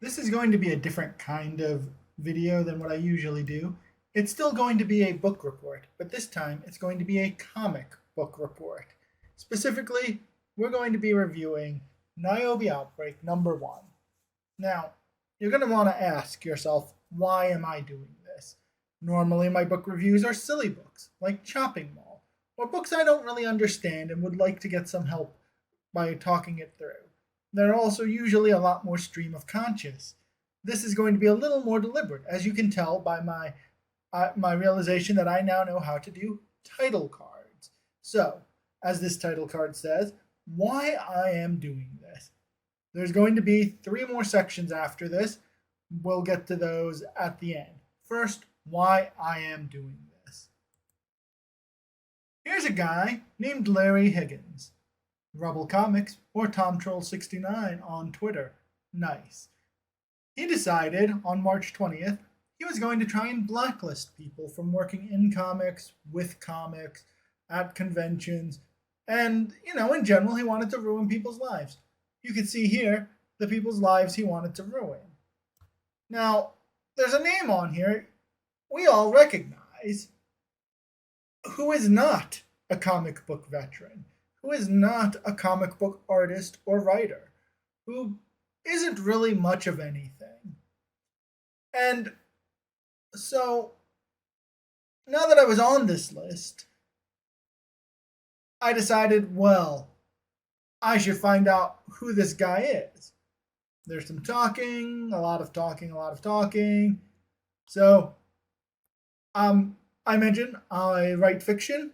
This is going to be a different kind of video than what I usually do. It's still going to be a book report, but this time it's going to be a comic book report. Specifically, we're going to be reviewing Nyobi Outbreak number 1. Now, you're going to want to ask yourself, why am I doing this? Normally, my book reviews are silly books, like Chopping Mall, or books I don't really understand and would like to get some help by talking it through. They're also usually a lot more stream of conscious. This is going to be a little more deliberate, as you can tell by my realization that I now know how to do title cards. So, as this title card says, why I am doing this. There's going to be 3 more sections after this. We'll get to those at the end. First, why I am doing this. Here's a guy named Larry Higgins. Rebel Comics or TomTroll69 on Twitter. Nice. He decided on March 20th he was going to try and blacklist people from working in comics, with comics, at conventions, and, in general, he wanted to ruin people's lives. You can see here the people's lives he wanted to ruin. Now, there's a name on here we all recognize. Who is not a comic book veteran? Who is not a comic book artist or writer? Who isn't really much of anything? And so, now that I was on this list, I decided, well, I should find out who this guy is. There's some talking, a lot of talking, a lot of talking. So, I mentioned I write fiction.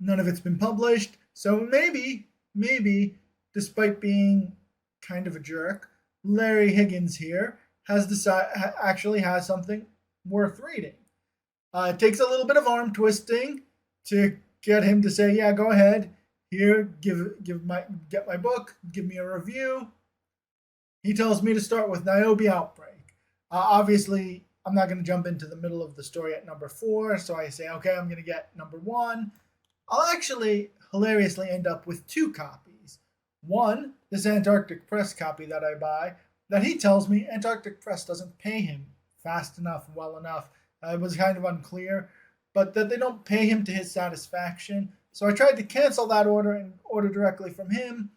None of it's been published. So maybe, despite being kind of a jerk, Larry Higgins here actually has something worth reading. It takes a little bit of arm twisting to get him to say, "Yeah, go ahead. Here, get my book. Give me a review." He tells me to start with Nyobi Outbreak. Obviously, I'm not going to jump into the middle of the story at number 4, so I say, okay, I'm going to get number 1. I'll actually hilariously end up with 2 copies. One, this Antarctic Press copy that I buy, that he tells me Antarctic Press doesn't pay him fast enough, well enough. It was kind of unclear, but that they don't pay him to his satisfaction. So I tried to cancel that order and order directly from him.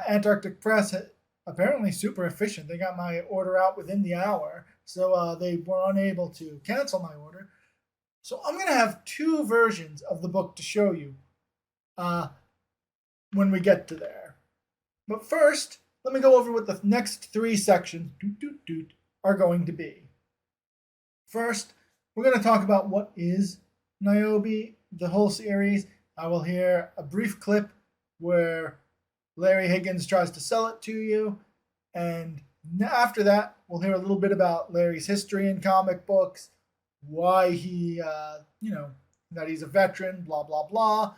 Antarctic Press, apparently super efficient. They got my order out within the hour, so they were unable to cancel my order. So I'm going to have 2 versions of the book to show you when we get to there. But first, let me go over what the next 3 sections are going to be. First, we're going to talk about what is Nyobi, the whole series. I will hear a brief clip where Larry Higgins tries to sell it to you, and after that, we'll hear a little bit about Larry's history in comic books, why he, that he's a veteran, blah, blah, blah.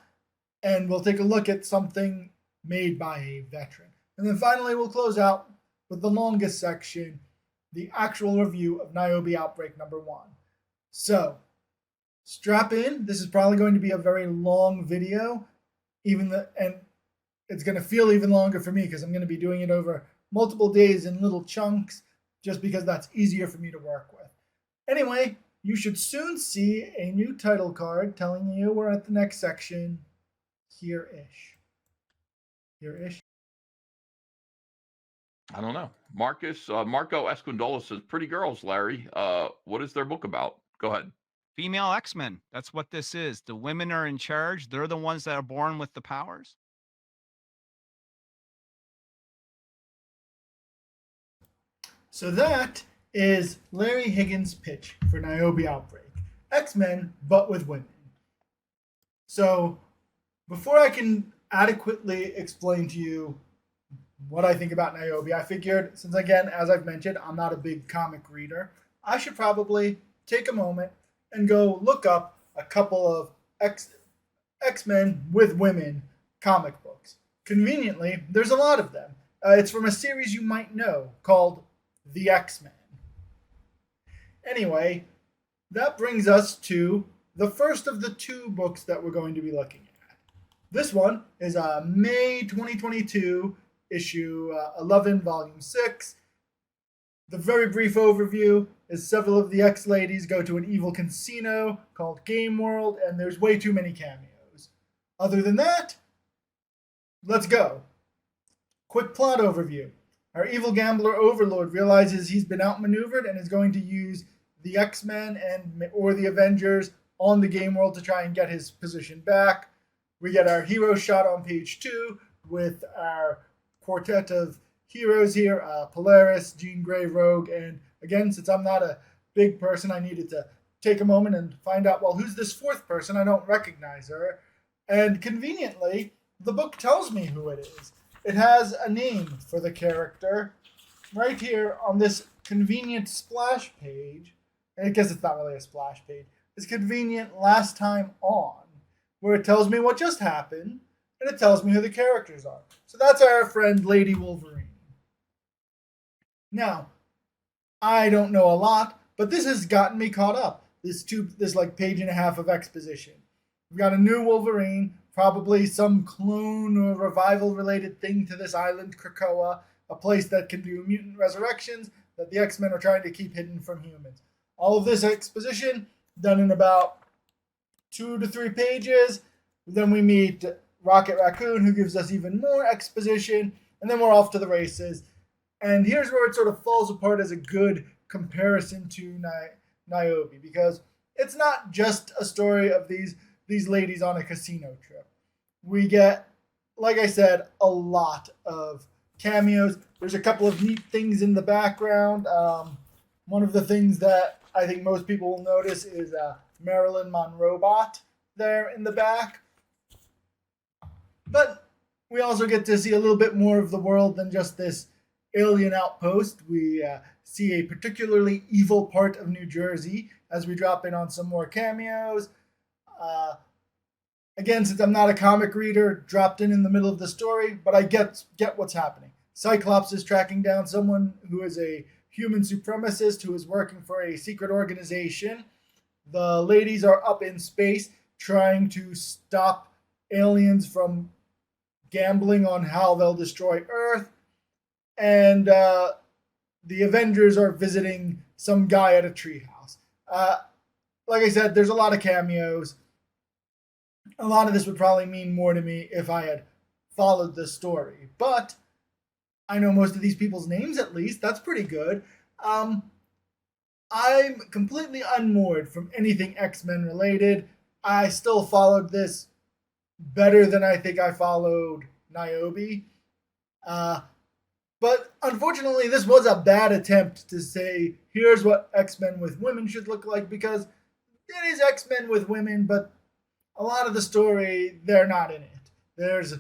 And we'll take a look at something made by a veteran. And then finally, we'll close out with the longest section, the actual review of Nyobi Outbreak number 1. So, strap in. This is probably going to be a very long video, and it's going to feel even longer for me because I'm going to be doing it over multiple days in little chunks, just because that's easier for me to work with. Anyway, you should soon see a new title card telling you we're at the next section, here-ish. Here-ish. I don't know. Marco Escondola says, "Pretty girls, Larry. What is their book about?" Go ahead. Female X-Men. That's what this is. The women are in charge. They're the ones that are born with the powers. So that is Larry Higgins' pitch for Nyobi Outbreak. X-Men, but with women. So, before I can adequately explain to you what I think about Nyobi, I figured, since again, as I've mentioned, I'm not a big comic reader, I should probably take a moment and go look up a couple of X-Men with women comic books. Conveniently, there's a lot of them. It's from a series you might know called The X-Men. Anyway, that brings us to the first of the 2 books that we're going to be looking at. This one is May 2022, issue 11, volume 6. The very brief overview is several of the X-ladies go to an evil casino called Gameworld, and there's way too many cameos. Other than that, let's go. Quick plot overview. Our evil gambler overlord realizes he's been outmaneuvered and is going to use the X-Men or the Avengers on the game world to try and get his position back. We get our hero shot on page 2 with our quartet of heroes here, Polaris, Jean Grey, Rogue, and again, since I'm not a big person, I needed to take a moment and find out, well, who's this fourth person? I don't recognize her. And conveniently, the book tells me who it is. It has a name for the character right here on this convenient splash page. I guess it's not really a splash page. It's convenient last time on, where it tells me what just happened, and it tells me who the characters are. So that's our friend Lady Wolverine. Now, I don't know a lot, but this has gotten me caught up. This like page and a half of exposition. We've got a new Wolverine, probably some clone or revival related thing to this island, Krakoa, a place that can do mutant resurrections that the X-Men are trying to keep hidden from humans. All of this exposition done in about 2 to 3 pages. Then we meet Rocket Raccoon, who gives us even more exposition, and then we're off to the races. And here's where it sort of falls apart as a good comparison to Nyobi, because it's not just a story of these ladies on a casino trip. We get, like I said, a lot of cameos. There's a couple of neat things in the background. One of the things that I think most people will notice is Marilyn Monroe there in the back. But we also get to see a little bit more of the world than just this alien outpost. We see a particularly evil part of New Jersey as we drop in on some more cameos. Again, since I'm not a comic reader, dropped in the middle of the story, but I get what's happening. Cyclops is tracking down someone who is a human supremacist who is working for a secret organization. The ladies are up in space trying to stop aliens from gambling on how they'll destroy Earth. And the Avengers are visiting some guy at a treehouse. Like I said, there's a lot of cameos. A lot of this would probably mean more to me if I had followed the story. But I know most of these people's names, at least. That's pretty good. I'm completely unmoored from anything X-Men related. I still followed this better than I think I followed Nyobi. But unfortunately, this was a bad attempt to say, here's what X-Men with women should look like, because it is X-Men with women, but a lot of the story, they're not in it. There's,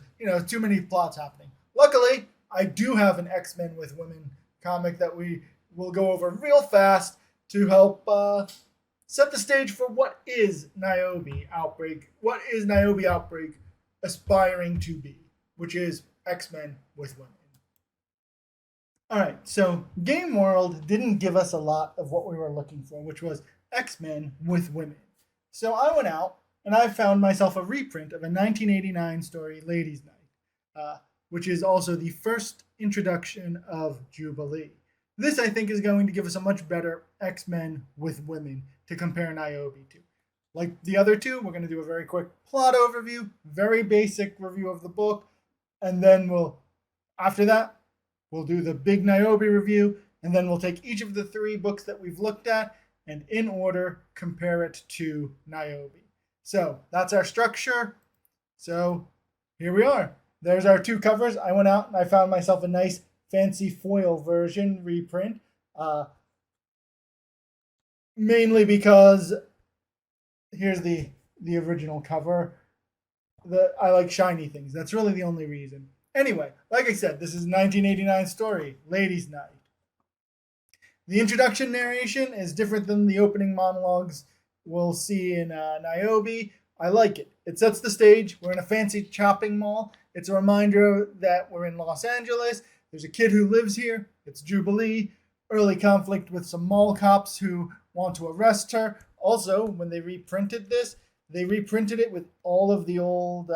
too many plots happening. Luckily, I do have an X-Men with women comic that we will go over real fast to help set the stage for what is Nyobi Outbreak. What is Nyobi Outbreak aspiring to be, which is X-Men with women. Alright, so Gameworld didn't give us a lot of what we were looking for, which was X-Men with women. So I went out and I found myself a reprint of a 1989 story, Ladies' Night, which is also the first introduction of Jubilee. This, I think, is going to give us a much better X-Men with women to compare Nyobi to. Like the other two, we're going to do a very quick plot overview, very basic review of the book, and then after that, we'll do the big Nyobi review, and then we'll take each of the 3 books that we've looked at and in order compare it to Nyobi. So that's our structure. So here we are. There's our 2 covers. I went out and I found myself a nice fancy foil version reprint. Mainly because here's the original cover. I like shiny things. That's really the only reason. Anyway, like I said, this is a 1989 story, Ladies' Night. The introduction narration is different than the opening monologues we'll see in Nyobi. I like it. It sets the stage. We're in a fancy shopping mall. It's a reminder that we're in Los Angeles. There's a kid who lives here. It's Jubilee. Early conflict with some mall cops who want to arrest her. Also, when they reprinted this, they reprinted it with all of the old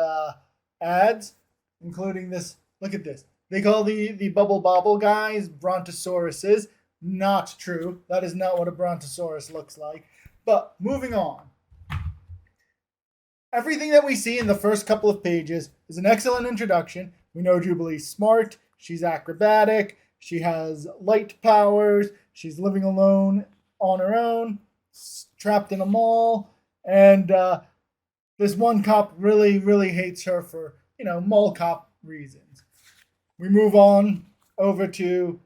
ads, including this. Look at this. They call the Bubble Bobble guys Brontosauruses. not true. That is not what a brontosaurus looks like. But moving on. Everything that we see in the first couple of pages is an excellent introduction. We know Jubilee's smart, she's acrobatic, she has light powers, she's living alone on her own, trapped in a mall, and this one cop really, really hates her for, mall cop reasons. We move on over to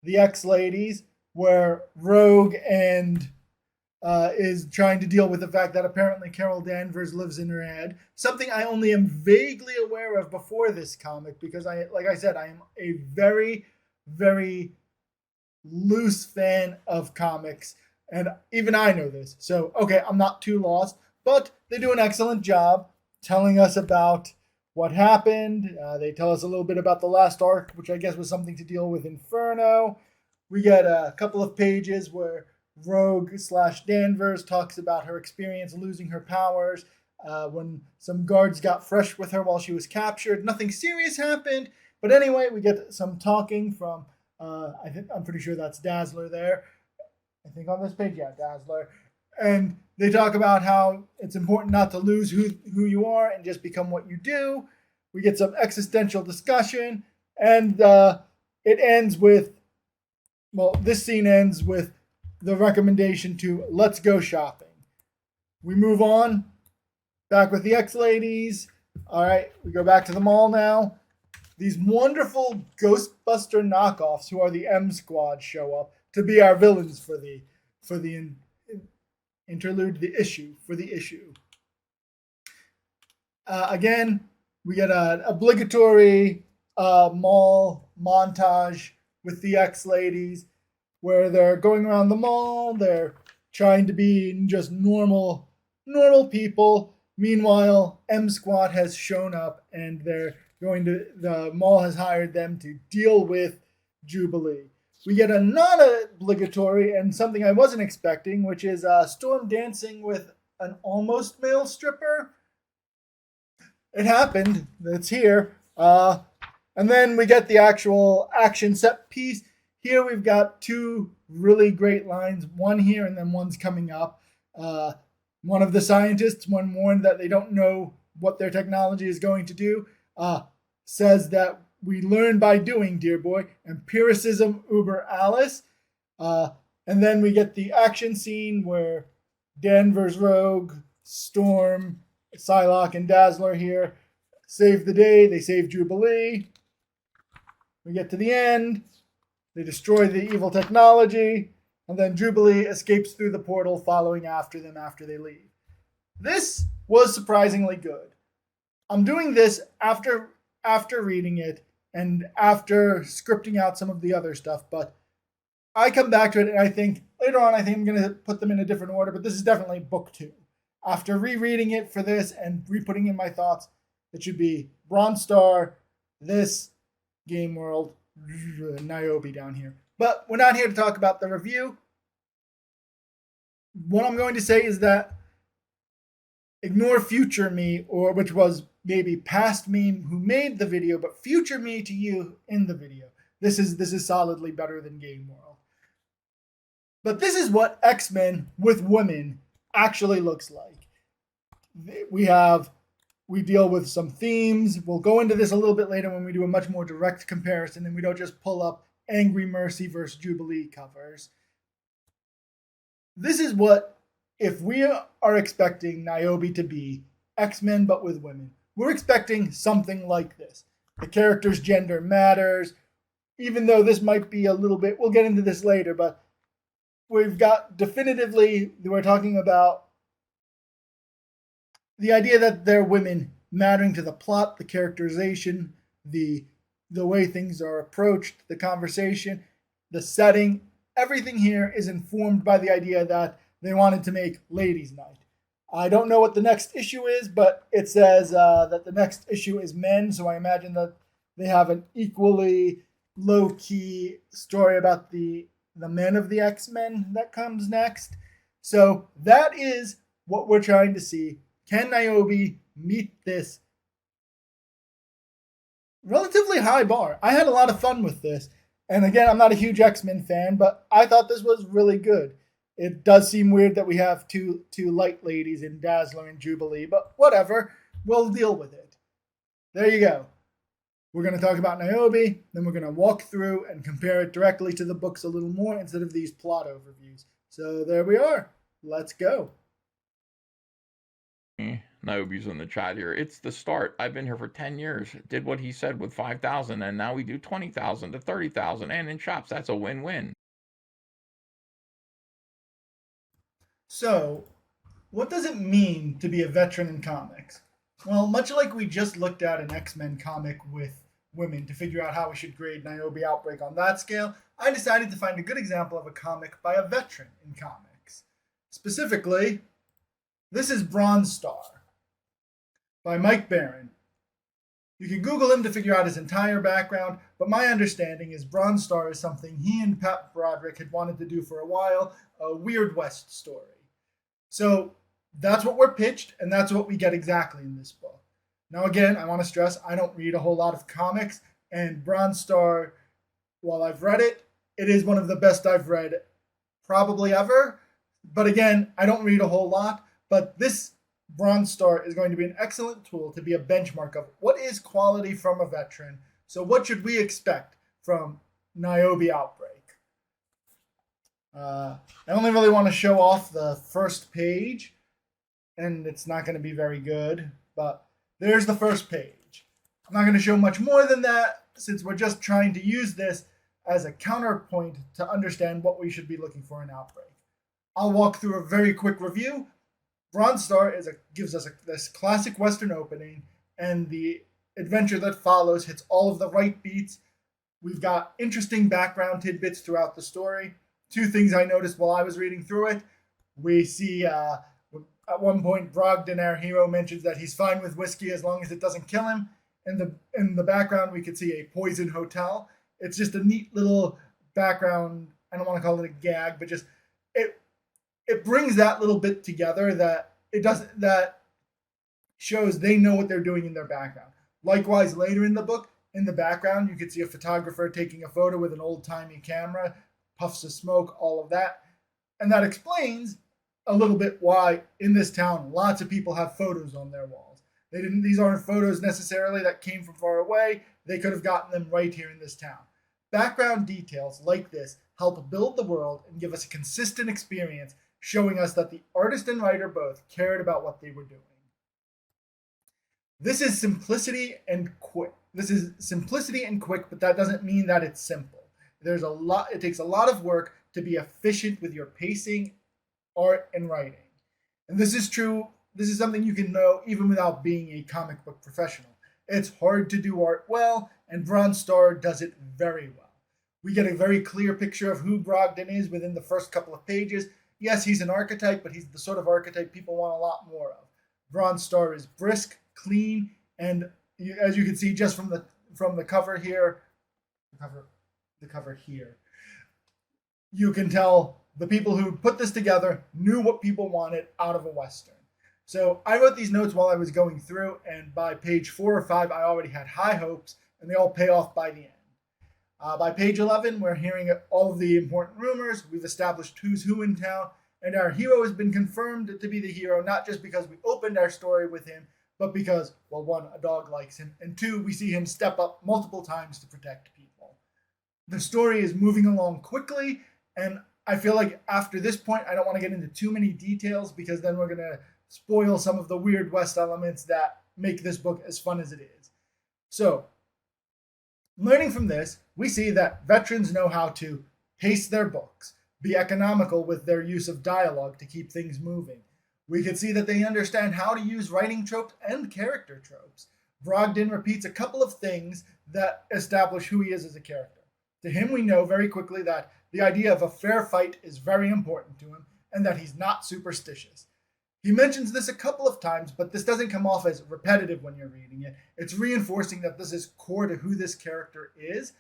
the X-Ladies, where Rogue and is trying to deal with the fact that apparently Carol Danvers lives in her head. Something I only am vaguely aware of before this comic because like I said, I am a very, very loose fan of comics. And even I know this. So, okay, I'm not too lost. But they do an excellent job telling us about what happened. They tell us a little bit about the last arc, which I guess was something to deal with Inferno. We get a couple of pages where Rogue/Danvers talks about her experience losing her powers when some guards got fresh with her while she was captured. Nothing serious happened, but anyway, we get some talking from I'm pretty sure that's Dazzler there. I think on this page, yeah, Dazzler. And they talk about how it's important not to lose who you are and just become what you do. We get some existential discussion, and it ends with, this scene ends with the recommendation to let's go shopping. We move on, back with the X-Ladies. All right, we go back to the mall now. These wonderful Ghostbuster knockoffs, who are the M Squad, show up to be our villains for the interlude, the issue. Again, we get an obligatory mall montage with the X-Ladies, where they're going around the mall, they're trying to be just normal people. Meanwhile, M Squad has shown up and the mall has hired them to deal with Jubilee. We get a non-obligatory and something I wasn't expecting, which is Storm dancing with an almost male stripper. It happened. It's here. And then we get the actual action set piece. Here we've got two really great lines, one here and then one's coming up. One of the scientists, when warned that they don't know what their technology is going to do, says that we learn by doing, dear boy. Empiricism uber alles. And then we get the action scene where Danvers, Rogue, Storm, Psylocke, and Dazzler here save the day. They save Jubilee. We get to the end. They destroy the evil technology, and then Jubilee escapes through the portal following after them after they leave. This was surprisingly good. I'm doing this after reading it and after scripting out some of the other stuff, but I come back to it and I think later on I'm going to put them in a different order, but this is definitely book 2. After rereading it for this and re-putting in my thoughts, it should be Bronze Star, this, Gameworld, Nyobi down here. But we're not here to talk about the review. What I'm going to say is that ignore future me, or which was maybe past me who made the video, but future me to you in the video. This is solidly better than Gameworld. But this is what X-Men with women actually looks like. We deal with some themes. We'll go into this a little bit later when we do a much more direct comparison and we don't just pull up Angry Mercy versus Jubilee covers. This is what, if we are expecting Nyobi to be X-Men but with women, we're expecting something like this. The character's gender matters, even though this might be a little bit, we'll get into this later, but we've got definitively, we're talking about the idea that they're women mattering to the plot, the characterization, the way things are approached, the conversation, the setting. Everything here is informed by the idea that they wanted to make Ladies' Night. I don't know what the next issue is, but it says that the next issue is men, so I imagine that they have an equally low-key story about the men of the X-Men that comes next. So that is what we're trying to see. Can Nyobi meet this relatively high bar? I had a lot of fun with this. And again, I'm not a huge X-Men fan, but I thought this was really good. It does seem weird that we have two light ladies in Dazzler and Jubilee, but whatever. We'll deal with it. There you go. We're going to talk about Nyobi, then we're going to walk through and compare it directly to the books a little more instead of these plot overviews. So there we are. Let's go. Niobe's in the chat here. It's the start. I've been here for 10 years. Did what he said with 5,000, and now we do 20,000 to 30,000, and in shops, that's a win-win. So, what does it mean to be a veteran in comics? Well, much like we just looked at an X-Men comic with women to figure out how we should grade Nyobi Outbreak on that scale, I decided to find a good example of a comic by a veteran in comics. Specifically, this is Bronze Star by Mike Barron. You can Google him to figure out his entire background, but my understanding is Bronze Star is something he and Pat Broderick had wanted to do for a while, a Weird West story. So that's what we're pitched, and that's what we get exactly in this book. Now again, I want to stress, I don't read a whole lot of comics, and Bronze Star, while I've read it, it is one of the best I've read probably ever. But again, I don't read a whole lot, but this Bronze Star is going to be an excellent tool to be a benchmark of what is quality from a veteran. So what should we expect from Nyobi Outbreak? I only really want to show off the first page, and it's not going to be very good, but there's the first page. I'm not going to show much more than that since we're just trying to use this as a counterpoint to understand what we should be looking for in Outbreak. I'll walk through a very quick review. Bronze Star gives us this classic Western opening, and the adventure that follows hits all of the right beats. We've got interesting background tidbits throughout the story. Two things I noticed while I was reading through it. We see at one point Brogdon, our hero, mentions that he's fine with whiskey as long as it doesn't kill him. In the background, we could see a poison hotel. It's just a neat little background. I don't want to call it a gag, but just it brings that little bit together that shows they know what they're doing in their background. Likewise, later in the book, in the background, you could see a photographer taking a photo with an old-timey camera, puffs of smoke, all of that. And that explains a little bit why in this town lots of people have photos on their walls. These aren't photos necessarily that came from far away. They could have gotten them right here in this town. Background details like this help build the world and give us a consistent experience, showing us that the artist and writer both cared about what they were doing. This is simplicity and quick. But that doesn't mean that it's simple. It takes a lot of work to be efficient with your pacing, art, and writing. And this is true. This is something you can know even without being a comic book professional. It's hard to do art well, and Bronze Star does it very well. We get a very clear picture of who Brogdon is within the first couple of pages. Yes, he's an archetype, but he's the sort of archetype people want a lot more of. Bronze Star is brisk, clean, and as you can see just from the cover here, the cover here, you can tell the people who put this together knew what people wanted out of a Western. So I wrote these notes while I was going through, and by page 4 or 5, I already had high hopes, and they all pay off by the end. By page 11, we're hearing all of the important rumors. We've established who's who in town, and our hero has been confirmed to be the hero, not just because we opened our story with him, but because, well, 1, a dog likes him, and 2, we see him step up multiple times to protect people. The story is moving along quickly, and I feel like after this point, I don't want to get into too many details because then we're going to spoil some of the Weird West elements that make this book as fun as it is. So, learning from this, we see that veterans know how to pace their books, be economical with their use of dialogue to keep things moving. We can see that they understand how to use writing tropes and character tropes. Brogdon repeats a couple of things that establish who he is as a character. To him, we know very quickly that the idea of a fair fight is very important to him and that he's not superstitious. He mentions this a couple of times, but this doesn't come off as repetitive when you're reading it. It's reinforcing that this is core to who this character is,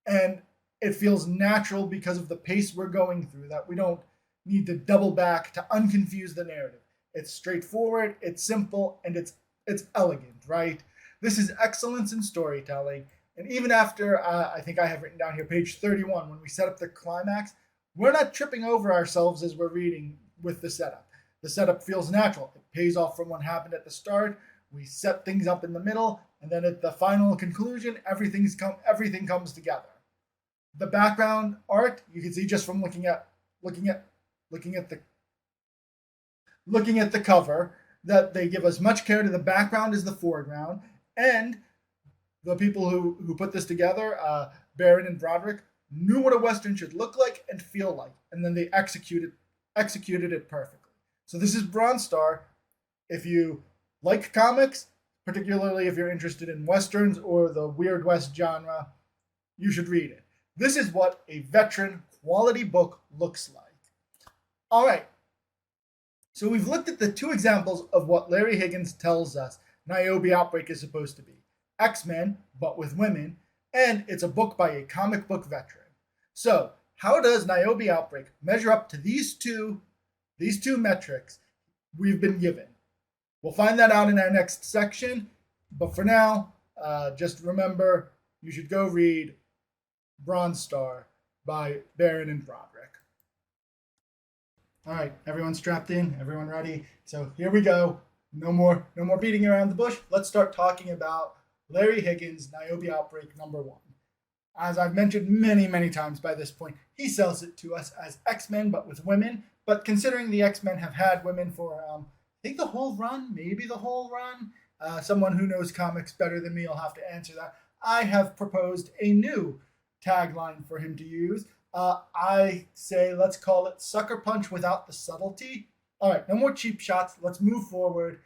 and it feels natural because of the pace we're going through, that we don't need to double back to unconfuse the narrative. It's straightforward, it's simple, and it's elegant, right? This is excellence in storytelling, And even after, I think I have written down here, page 31, when we set up the climax, we're not tripping over ourselves as we're reading with the setup. The setup feels natural. It pays off from what happened at the start. We set things up in the middle, and then at the final conclusion, everything comes together. The background art, you can see just from looking at the cover, that they give as much care to the background as the foreground, and the people who put this together, Barron and Broderick, knew what a Western should look like and feel like, and then they executed it perfectly. So this is Bronze Star. If you like comics, particularly if you're interested in Westerns or the Weird West genre, you should read it. This is what a veteran quality book looks like. All right. So we've looked at the two examples of what Larry Higgins tells us Nyobi Outbreak is supposed to be. X-Men, but with women, and it's a book by a comic book veteran. So how does Nyobi Outbreak measure up to these two metrics we've been given? We'll find that out in our next section, but for now, just remember, you should go read Bronze Star by Barron and Broderick. All right, everyone strapped in, everyone ready? So here we go. No more beating around the bush. Let's start talking about Larry Higgins' Nyobi Outbreak #1. As I've mentioned many, many times by this point, he sells it to us as X-Men, but with women. But considering the X-Men have had women for, I think the whole run, maybe the whole run, someone who knows comics better than me will have to answer that. I have proposed a new tagline for him to use. I say let's call it Sucker Punch without the subtlety. All right, no more cheap shots. Let's move forward.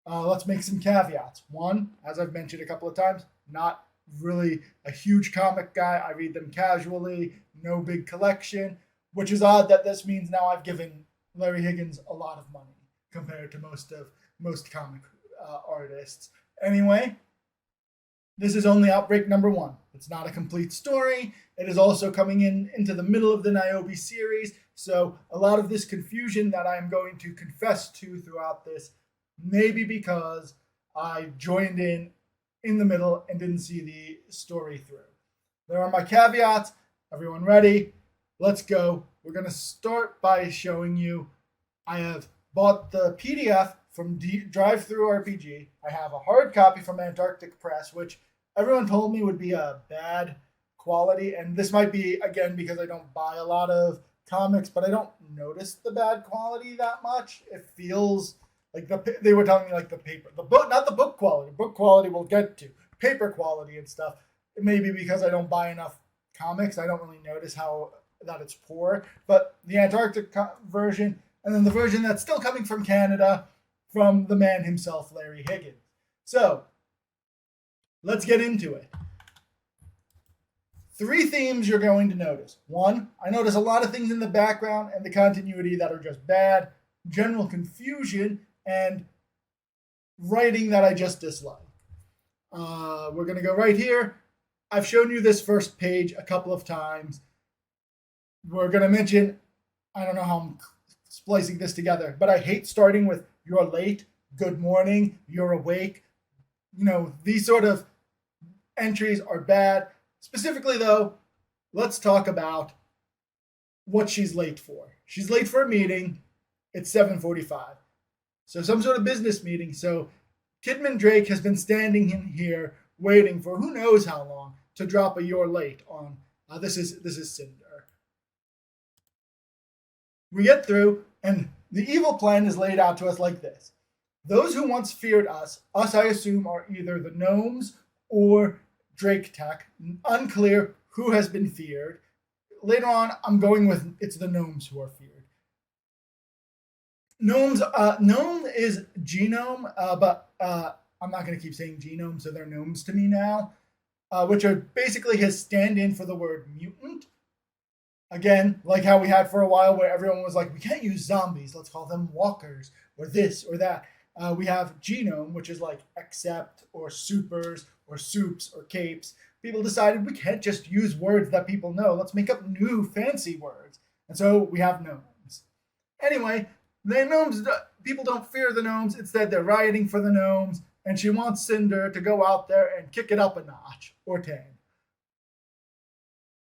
Let's make some caveats. One, as I've mentioned a couple of times, not really a huge comic guy. I read them casually, no big collection, which is odd that this means now I've given Larry Higgins a lot of money compared to most comic artists. Anyway, this is only Outbreak #1. It's not a complete story. It is also coming into the middle of the Nyobi series, so a lot of this confusion that I'm going to confess to throughout this may be because I joined in the middle and didn't see the story through. There are my caveats. Everyone ready? Let's go. We're going to start by showing you I have bought the PDF from Drive-Thru RPG. I have a hard copy from Antarctic Press, which everyone told me would be a bad quality, and this might be, again, because I don't buy a lot of comics, but I don't notice the bad quality that much. It feels like they were telling me like the paper, the book, not the book quality. Book quality we'll get to. Paper quality and stuff. It may be because I don't buy enough comics. I don't really notice that it's poor. But the Antarctic version, and then the version that's still coming from Canada, from the man himself, Larry Higgins. So let's get into it. 3 themes you're going to notice. 1, I notice a lot of things in the background and the continuity that are just bad, general confusion, and writing that I just dislike. We're going to go right here. I've shown you this first page a couple of times. We're going to mention, I don't know how I'm splicing this together, but I hate starting with "you're late," "good morning," "you're awake." These sort of entries are bad. Specifically, though, let's talk about what she's late for. She's late for a meeting. It's 7:45. So some sort of business meeting. So Kidman Drake has been standing in here waiting for who knows how long to drop a "you're late" on. This is Cinder. We get through, and the evil plan is laid out to us like this. Those who once feared us I assume are either the gnomes or Drake Tech. Unclear who has been feared. Later on, I'm going with it's the gnomes who are feared. Gnomes, gnome is genome, but I'm not going to keep saying genome, so they're gnomes to me now, which are basically his stand-in for the word mutant. Again, like how we had for a while where everyone was like, we can't use zombies, let's call them walkers, or this or that. We have genome, which is like accept, or supers, or soups, or capes. People decided we can't just use words that people know, let's make up new fancy words. And so we have gnomes. Anyway, the gnomes, people don't fear the gnomes, instead they're rioting for the gnomes, and she wants Cinder to go out there and kick it up a notch or 10.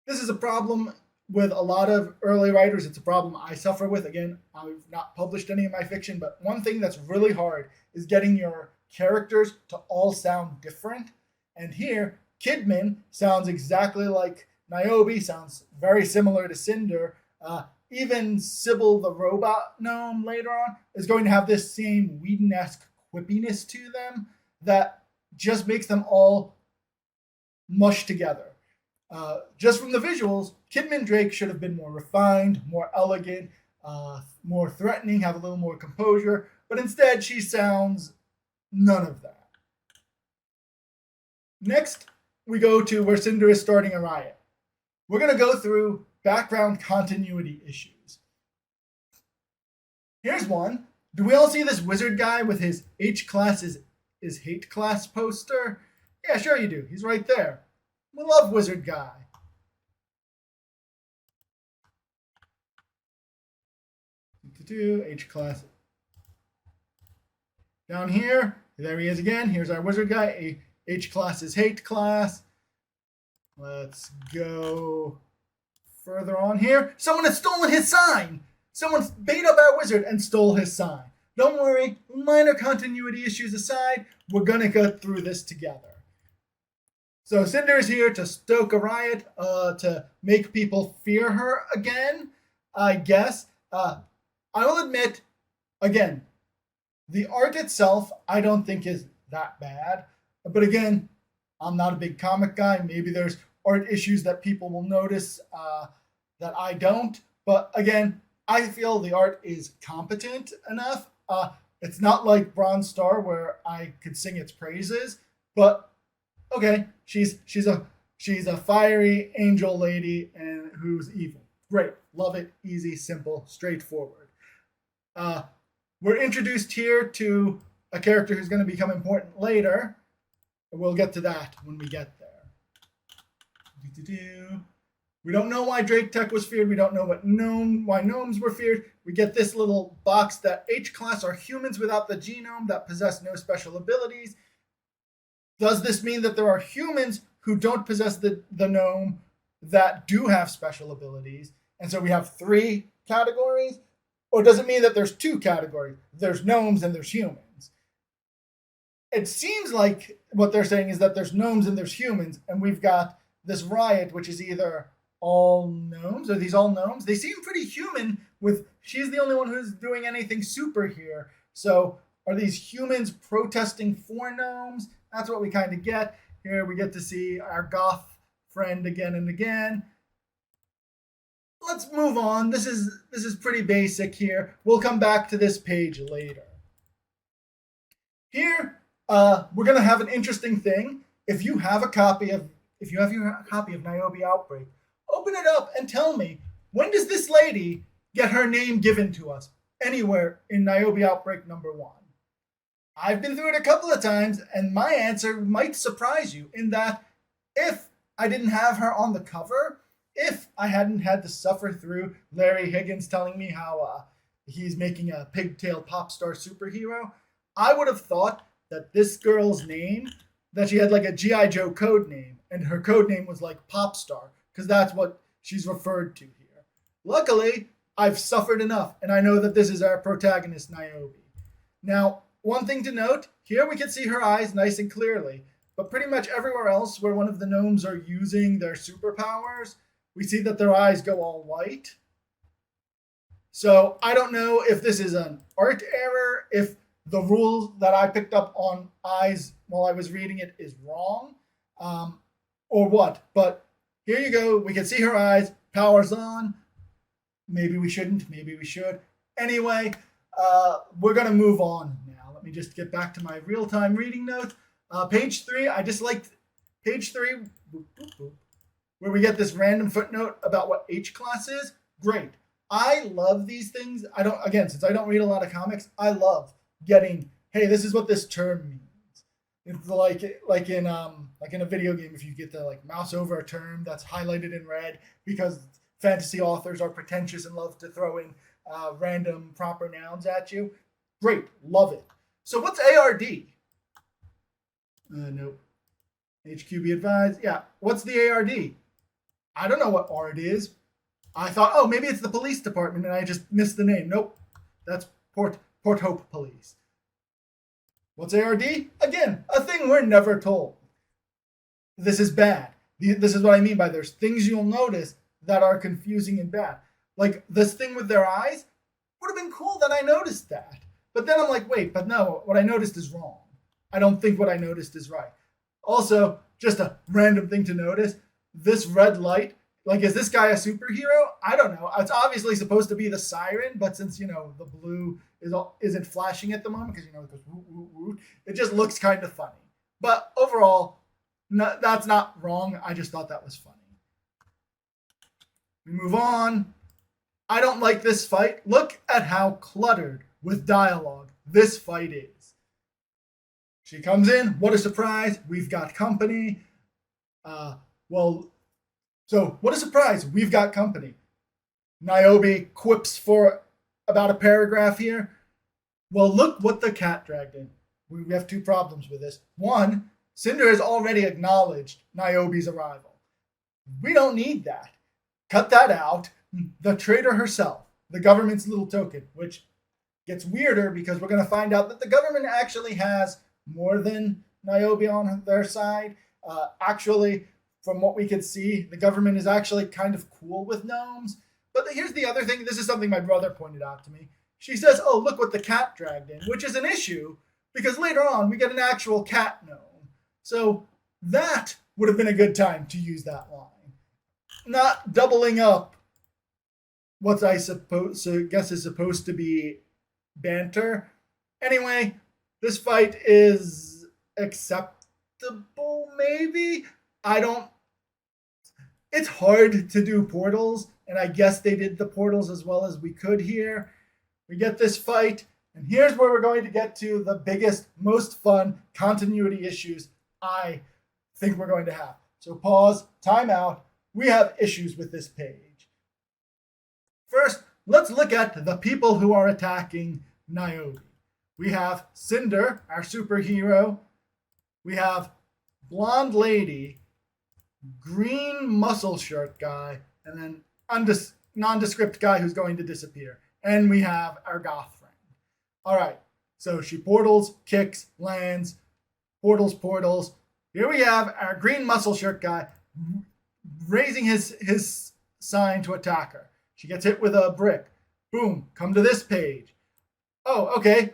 This is a problem with a lot of early writers. It's a problem I suffer with. Again, I've not published any of my fiction, but one thing that's really hard is getting your characters to all sound different. And here, Kidman sounds exactly like Nyobi, sounds very similar to Cinder. Even Sybil the robot gnome later on is going to have this same Whedon-esque quippiness to them that just makes them all mush together. Just from the visuals, Kidman Drake should have been more refined, more elegant, more threatening, have a little more composure, but instead she sounds none of that. Next, we go to where Cinder is starting a riot. We're going to go through background continuity issues. Here's one. Do we all see this wizard guy with his H class is hate class poster? Yeah, sure you do. He's right there. We love wizard guy. H class. Down here, there he is again. Here's our wizard guy. H class is hate class. Let's go further on here. Someone has stolen his sign. Someone's bait up our wizard and stole his sign. Don't worry, minor continuity issues aside, we're gonna go through this together. So Cinder is here to stoke a riot, to make people fear her again, I guess. I will admit, again, the art itself I don't think is that bad. But again, I'm not a big comic guy. Maybe there's art issues that people will notice that I don't. But again, I feel the art is competent enough. It's not like Bronze Star where I could sing its praises, but okay, she's a fiery angel lady and who's evil. Great, love it, easy, simple, straightforward. We're introduced here to a character who's going to become important later. We'll get to that when we get there. We don't know why Drake Tech was feared. We don't know why gnomes were feared. We get this little box that H-class are humans without the genome that possess no special abilities. Does this mean that there are humans who don't possess the gnome that do have special abilities? And so we have 3 categories? Or does it mean that there's 2 categories? There's gnomes and there's humans. It seems like what they're saying is that there's gnomes and there's humans, and we've got this riot, which is either all gnomes. Are these all gnomes? They seem pretty human with, she's the only one who's doing anything super here. So are these humans protesting for gnomes? That's what we kind of get. Here we get to see our goth friend again and again. Let's move on. This is pretty basic here. We'll come back to this page later. Here, we're going to have an interesting thing. If you have your copy of Nyobi Outbreak, open it up and tell me, when does this lady get her name given to us anywhere in Nyobi Outbreak number 1? I've been through it a couple of times, and my answer might surprise you in that if I didn't have her on the cover, if I hadn't had to suffer through Larry Higgins telling me how he's making a pigtail pop star superhero, I would have thought that this girl's name, that she had like a G.I. Joe code name, and her code name was like pop star, because that's what she's referred to here. Luckily, I've suffered enough, and I know that this is our protagonist, Nyobi. Now, one thing to note, here we can see her eyes nice and clearly, but pretty much everywhere else where one of the gnomes are using their superpowers, we see that their eyes go all white. So I don't know if this is an art error, if the rule that I picked up on eyes while I was reading it is wrong, or what. But here you go. We can see her eyes. Power's on. Maybe we shouldn't. Maybe we should. Anyway, we're going to move on now. Let me just get back to my real-time reading notes. Page 3, I just liked page 3, where we get this random footnote about what H-class is. Great. I love these things. Since I don't read a lot of comics, I love getting, hey, this is what this term means. It's like in a video game, if you get to like mouse over a term that's highlighted in red because fantasy authors are pretentious and love to throw in random proper nouns at you. Great, love it. So what's ARD? Nope. HQB advised. Yeah. What's the ARD? I don't know what ARD is. I thought, oh, maybe it's the police department, and I just missed the name. Nope. That's Port Hope Police. What's ARD? Again, a thing we're never told. This is bad. This is what I mean by there's things you'll notice that are confusing and bad. Like this thing with their eyes would have been cool that I noticed that. But then I'm like, wait, but no, what I noticed is wrong. I don't think what I noticed is right. Also, just a random thing to notice, this red light, like, is this guy a superhero? I don't know. It's obviously supposed to be the siren, but since, the blue isn't flashing at the moment, because, it goes woo, woo, woo, it just looks kind of funny. But overall, no, that's not wrong. I just thought that was funny. We move on. I don't like this fight. Look at how cluttered with dialogue this fight is. She comes in. What a surprise. We've got company. So what a surprise. We've got company. Nyobi quips for about a paragraph here. Well, look what the cat dragged in. We have two problems with this. One, Cinder has already acknowledged Nyobi's arrival. We don't need that. Cut that out. The traitor herself, the government's little token, which gets weirder because we're going to find out that the government actually has more than Nyobi on their side. Actually, from what we could see, the government is actually kind of cool with gnomes. But here's the other thing. This is something my brother pointed out to me. She says, oh, look what the cat dragged in, which is an issue because later on we get an actual cat gnome. So that would have been a good time to use that line. Not doubling up what I guess is supposed to be banter. Anyway, this fight is acceptable, maybe? It's hard to do portals, and I guess they did the portals as well as we could here. We get this fight, and here's where we're going to get to the biggest, most fun continuity issues I think we're going to have. So pause, time out. We have issues with this page. First, let's look at the people who are attacking Nyobi. We have Cinder, our superhero. We have Blonde Lady, Green Muscle Shirt guy, and then nondescript guy who's going to disappear. And we have our goth friend. All right, so she portals, kicks, lands, portals. Here we have our Green Muscle Shirt guy raising his sign to attack her. She gets hit with a brick. Boom, come to this page. Oh, okay.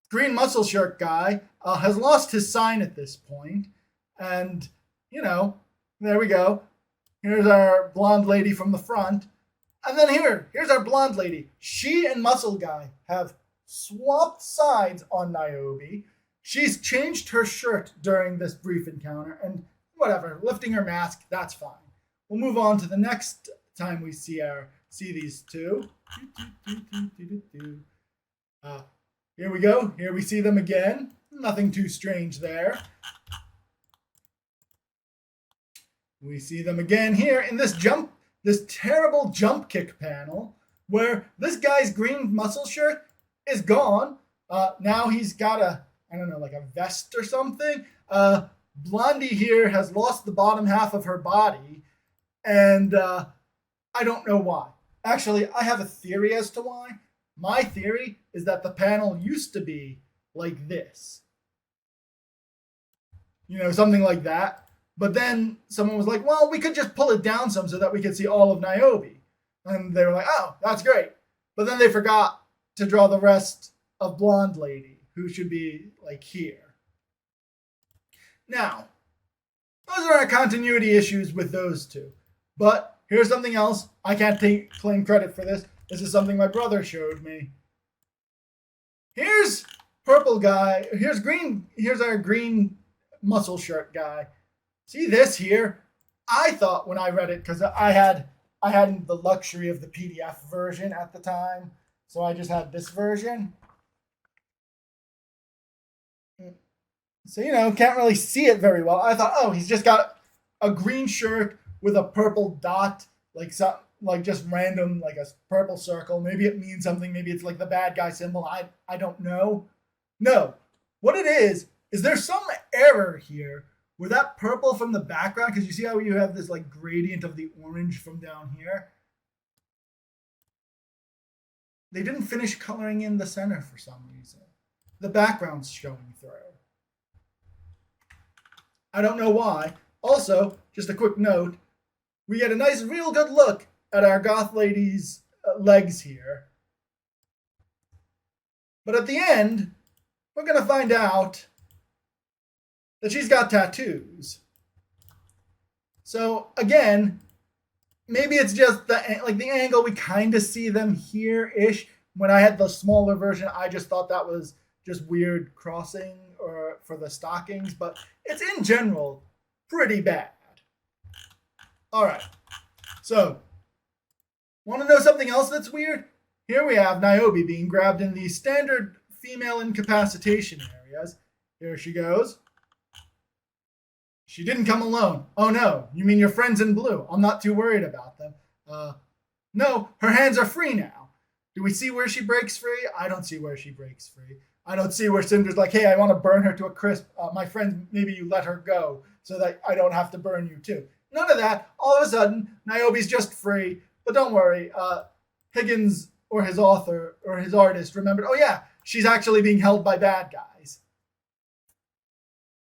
Green Muscle Shirt guy has lost his sign at this point. And, there we go. Here's our blonde lady from the front. And then here's our blonde lady. She and Muscle Guy have swapped sides on Nyobi. She's changed her shirt during this brief encounter. And whatever, lifting her mask, that's fine. We'll move on to the next time we see these two. Here we go. Here we see them again. Nothing too strange there. We see them again here in this terrible jump kick panel where this guy's green muscle shirt is gone. Now he's got a vest or something. Blondie here has lost the bottom half of her body, and I don't know why. Actually, I have a theory as to why. My theory is that the panel used to be like this. Something like that. But then someone was like, well, we could just pull it down some so that we could see all of Nyobi. And they were like, oh, that's great. But then they forgot to draw the rest of Blonde Lady, who should be like here. Now, those are our continuity issues with those two. But here's something else. I can't claim credit for this. This is something my brother showed me. Here's purple guy. Here's our green muscle shirt guy. See this here? I thought when I read it, because I hadn't the luxury of the PDF version at the time, so I just had this version. So, can't really see it very well. I thought, oh, he's just got a green shirt with a purple dot, like just random, like a purple circle. Maybe it means something. Maybe it's like the bad guy symbol. I don't know. No. What it is is there some error here where that purple from the background, because you see how you have this like gradient of the orange from down here? They didn't finish coloring in the center for some reason. The background's showing through. I don't know why. Also, just a quick note, we get a nice, real good look at our goth lady's legs here. But at the end, we're going to find out that she's got tattoos. So again, maybe it's just the angle. We kind of see them here-ish. When I had the smaller version, I just thought that was just weird crossing or for the stockings, but it's in general pretty bad. All right. So, want to know something else that's weird? Here we have Nyobi being grabbed in the standard female incapacitation areas. Here she goes. She didn't come alone. Oh no, you mean your friends in blue. I'm not too worried about them. No, her hands are free now. Do we see where she breaks free? I don't see where she breaks free. I don't see where Cinder's like, hey, I want to burn her to a crisp. My friend, maybe you let her go so that I don't have to burn you too. None of that. All of a sudden, Nyobi's just free. But don't worry, Higgins or his author or his artist remembered, oh yeah, she's actually being held by bad guys.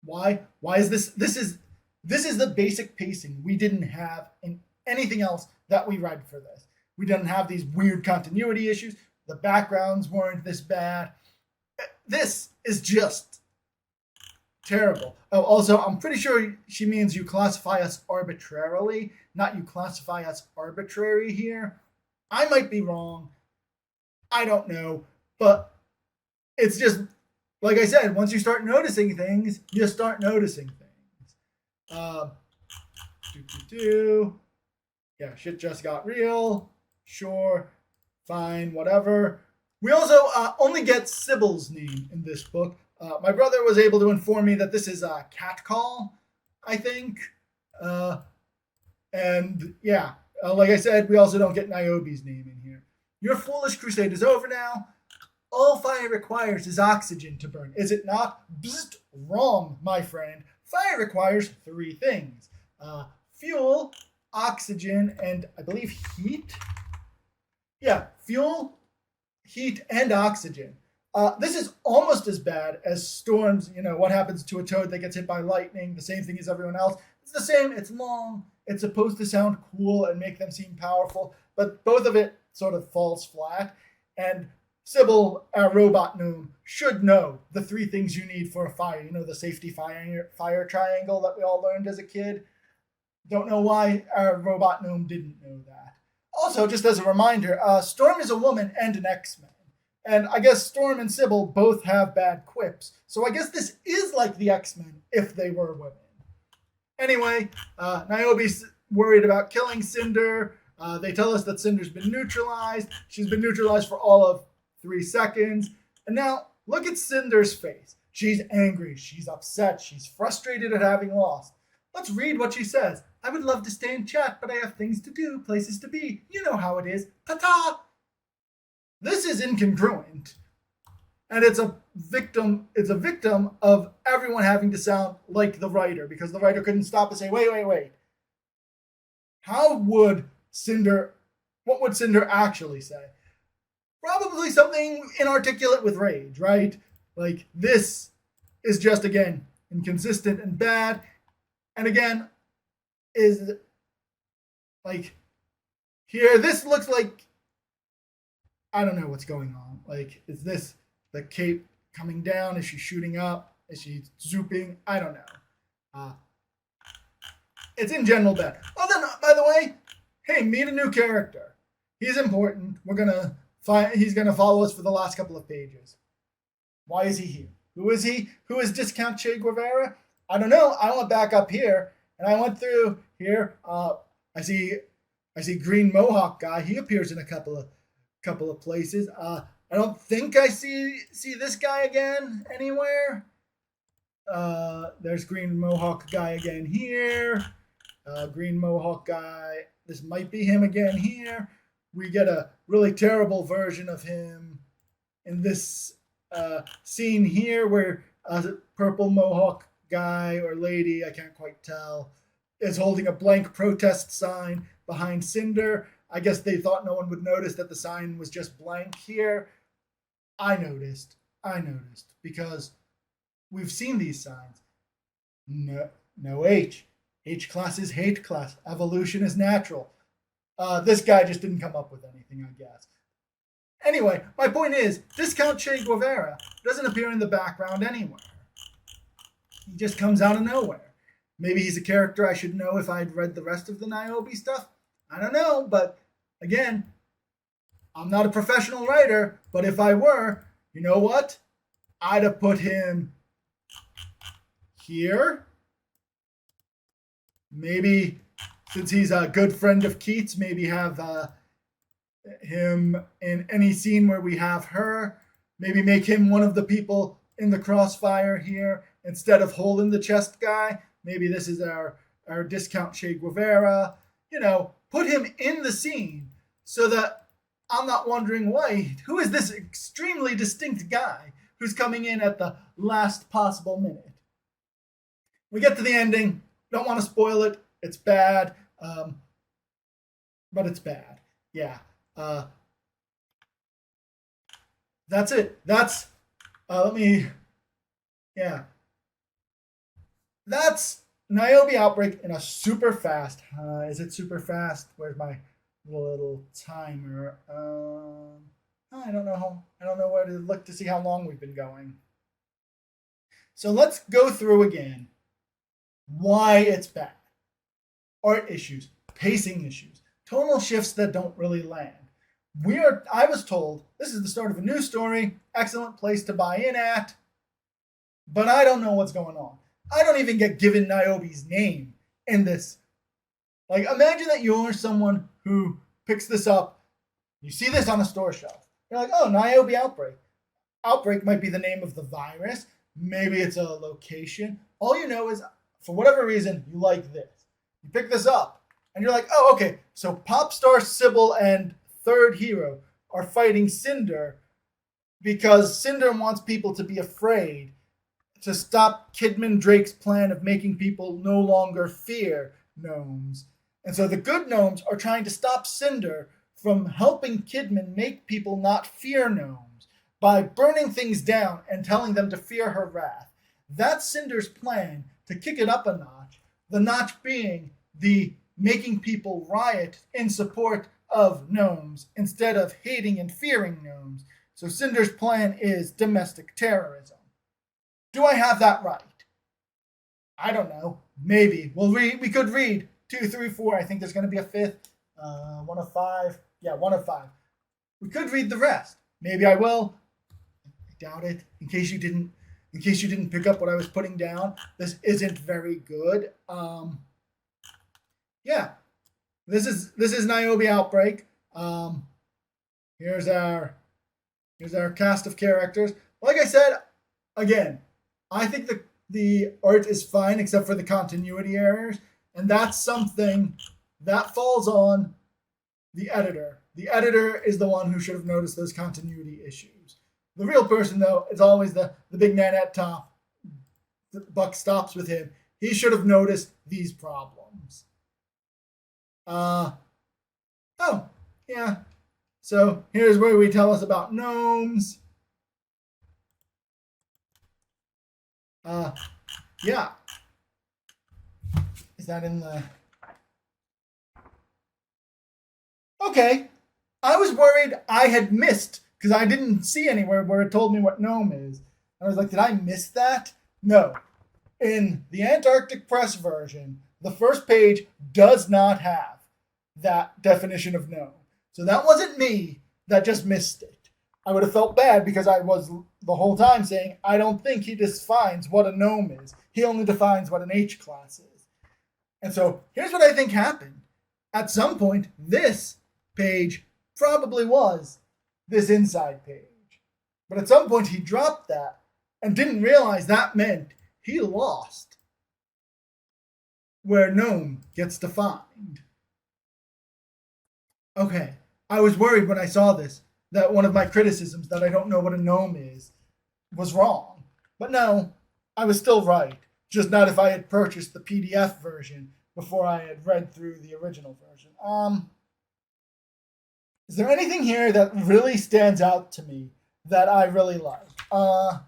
Why? Why is this? This is the basic pacing we didn't have in anything else that we read for this. We didn't have these weird continuity issues. The backgrounds weren't this bad. This is just terrible. Oh, also, I'm pretty sure she means you classify us arbitrarily, not you classify us arbitrary here. I might be wrong. I don't know. But it's just, like I said, once you start noticing things, you start noticing things. Yeah, shit just got real. Sure. Fine. Whatever. We also only get Sybil's name in this book. My brother was able to inform me that this is a catcall, I think. And yeah, like I said, we also don't get Nyobi's name in here. Your foolish crusade is over now. All fire requires is oxygen to burn, is it not? Bzzt, wrong, my friend. Fire requires 3 things. Fuel, oxygen, and I believe heat. Yeah, fuel, heat, and oxygen. This is almost as bad as storms. You know, what happens to a toad that gets hit by lightning? The same thing as everyone else. It's the same. It's long. It's supposed to sound cool and make them seem powerful, but both of it sort of falls flat. And Sybil, our robot gnome, should know the 3 things you need for a fire. You know, the safety fire triangle that we all learned as a kid. Don't know why our robot gnome didn't know that. Also, just as a reminder, Storm is a woman and an X-Men. And I guess Storm and Sybil both have bad quips. So I guess this is like the X-Men if they were women. Anyway, Nyobi's worried about killing Cinder. They tell us that Cinder's been neutralized. She's been neutralized for all of 3 seconds. And now, look at Cinder's face. She's angry. She's upset. She's frustrated at having lost. Let's read what she says. I would love to stay and chat, but I have things to do, places to be. You know how it is. Ta-ta! This is incongruent. And it's a victim of everyone having to sound like the writer, because the writer couldn't stop and say, wait. What would Cinder actually say? Probably something inarticulate with rage, right? Like, this is just, again, inconsistent and bad. And again, is like, here, this looks like, I don't know what's going on. Like, is this the cape coming down? Is she shooting up? Is she zooping? I don't know. It's in general bad. Oh, then, by the way, hey, meet a new character. He's important. He's gonna follow us for the last couple of pages. Why is he here? Who is he? Who is Discount Che Guevara? I don't know. I went back up here, and I went through here. I see Green Mohawk guy. He appears in a couple of places. I don't think I see this guy again anywhere. There's Green Mohawk guy again here. Green Mohawk guy. This might be him again here. We get a really terrible version of him in this scene here where a purple mohawk guy or lady, I can't quite tell, is holding a blank protest sign behind Cinder. I guess they thought no one would notice that the sign was just blank here. I noticed. Because we've seen these signs. No H. H class is hate class. Evolution is natural. This guy just didn't come up with anything, I guess. Anyway, my point is, Discount Che Guevara doesn't appear in the background anywhere. He just comes out of nowhere. Maybe he's a character I should know if I'd read the rest of the Nyobi stuff. I don't know, but again, I'm not a professional writer, but if I were, you know what? I'd have put him here. Maybe, since he's a good friend of Keats, maybe have him in any scene where we have her. Maybe make him one of the people in the crossfire here instead of Hole in the Chest guy. Maybe this is our Discount Che Guevara. You know, put him in the scene so that I'm not wondering, wait, who is this extremely distinct guy who's coming in at the last possible minute? We get to the ending. Don't want to spoil it. It's bad. But it's bad. Yeah. That's it. That's, That's Nyobi Outbreak in a super fast. Is it super fast? Where's my little timer? I don't know. I don't know where to look to see how long we've been going. So let's go through again why it's bad. Art issues, pacing issues, tonal shifts that don't really land. I was told this is the start of a new story, excellent place to buy in at, but I don't know what's going on. I don't even get given Nyobi's name in this. Like, imagine that you're someone who picks this up, you see this on a store shelf. You're like, oh, Nyobi Outbreak. Outbreak might be the name of the virus. Maybe it's a location. All you know is, for whatever reason, you like this. You pick this up, and you're like, oh, okay, so Popstar, Sybil, and Third Hero are fighting Cinder because Cinder wants people to be afraid to stop Kidman Drake's plan of making people no longer fear gnomes. And so the good gnomes are trying to stop Cinder from helping Kidman make people not fear gnomes by burning things down and telling them to fear her wrath. That's Cinder's plan to kick it up a notch, the notch being the making people riot in support of gnomes instead of hating and fearing gnomes. So Cinder's plan is domestic terrorism. Do I have that right? I don't know. Maybe. We could read 2, 3, 4. I think there's going to be a fifth. 1 of 5. Yeah, 1 of 5. We could read the rest. Maybe I will. I doubt it. In case you didn't pick up what I was putting down, this isn't very good. Yeah. This is Nyobi Outbreak. Here's our cast of characters. Like I said, again, I think the art is fine except for the continuity errors, and that's something that falls on the editor. The editor is the one who should have noticed those continuity issues. The real person, though, is always the big man at top. The buck stops with him. He should have noticed these problems. Oh, yeah. So here's where we tell us about gnomes. Yeah. Is that in the... Okay. I was worried I had missed, because I didn't see anywhere where it told me what gnome is. I was like, did I miss that? No. In the Antarctic Press version, the first page does not have that definition of gnome. So that wasn't me that just missed it. I would have felt bad because I was the whole time saying, I don't think he defines what a gnome is. He only defines what an H class is. And so here's what I think happened. At some point, this page probably was this inside page. But at some point, he dropped that and didn't realize that meant he lost where gnome gets defined. Okay, I was worried when I saw this that one of my criticisms that I don't know what a gnome is was wrong. But no, I was still right. Just not if I had purchased the PDF version before I had read through the original version. Is there anything here that really stands out to me that I really like? I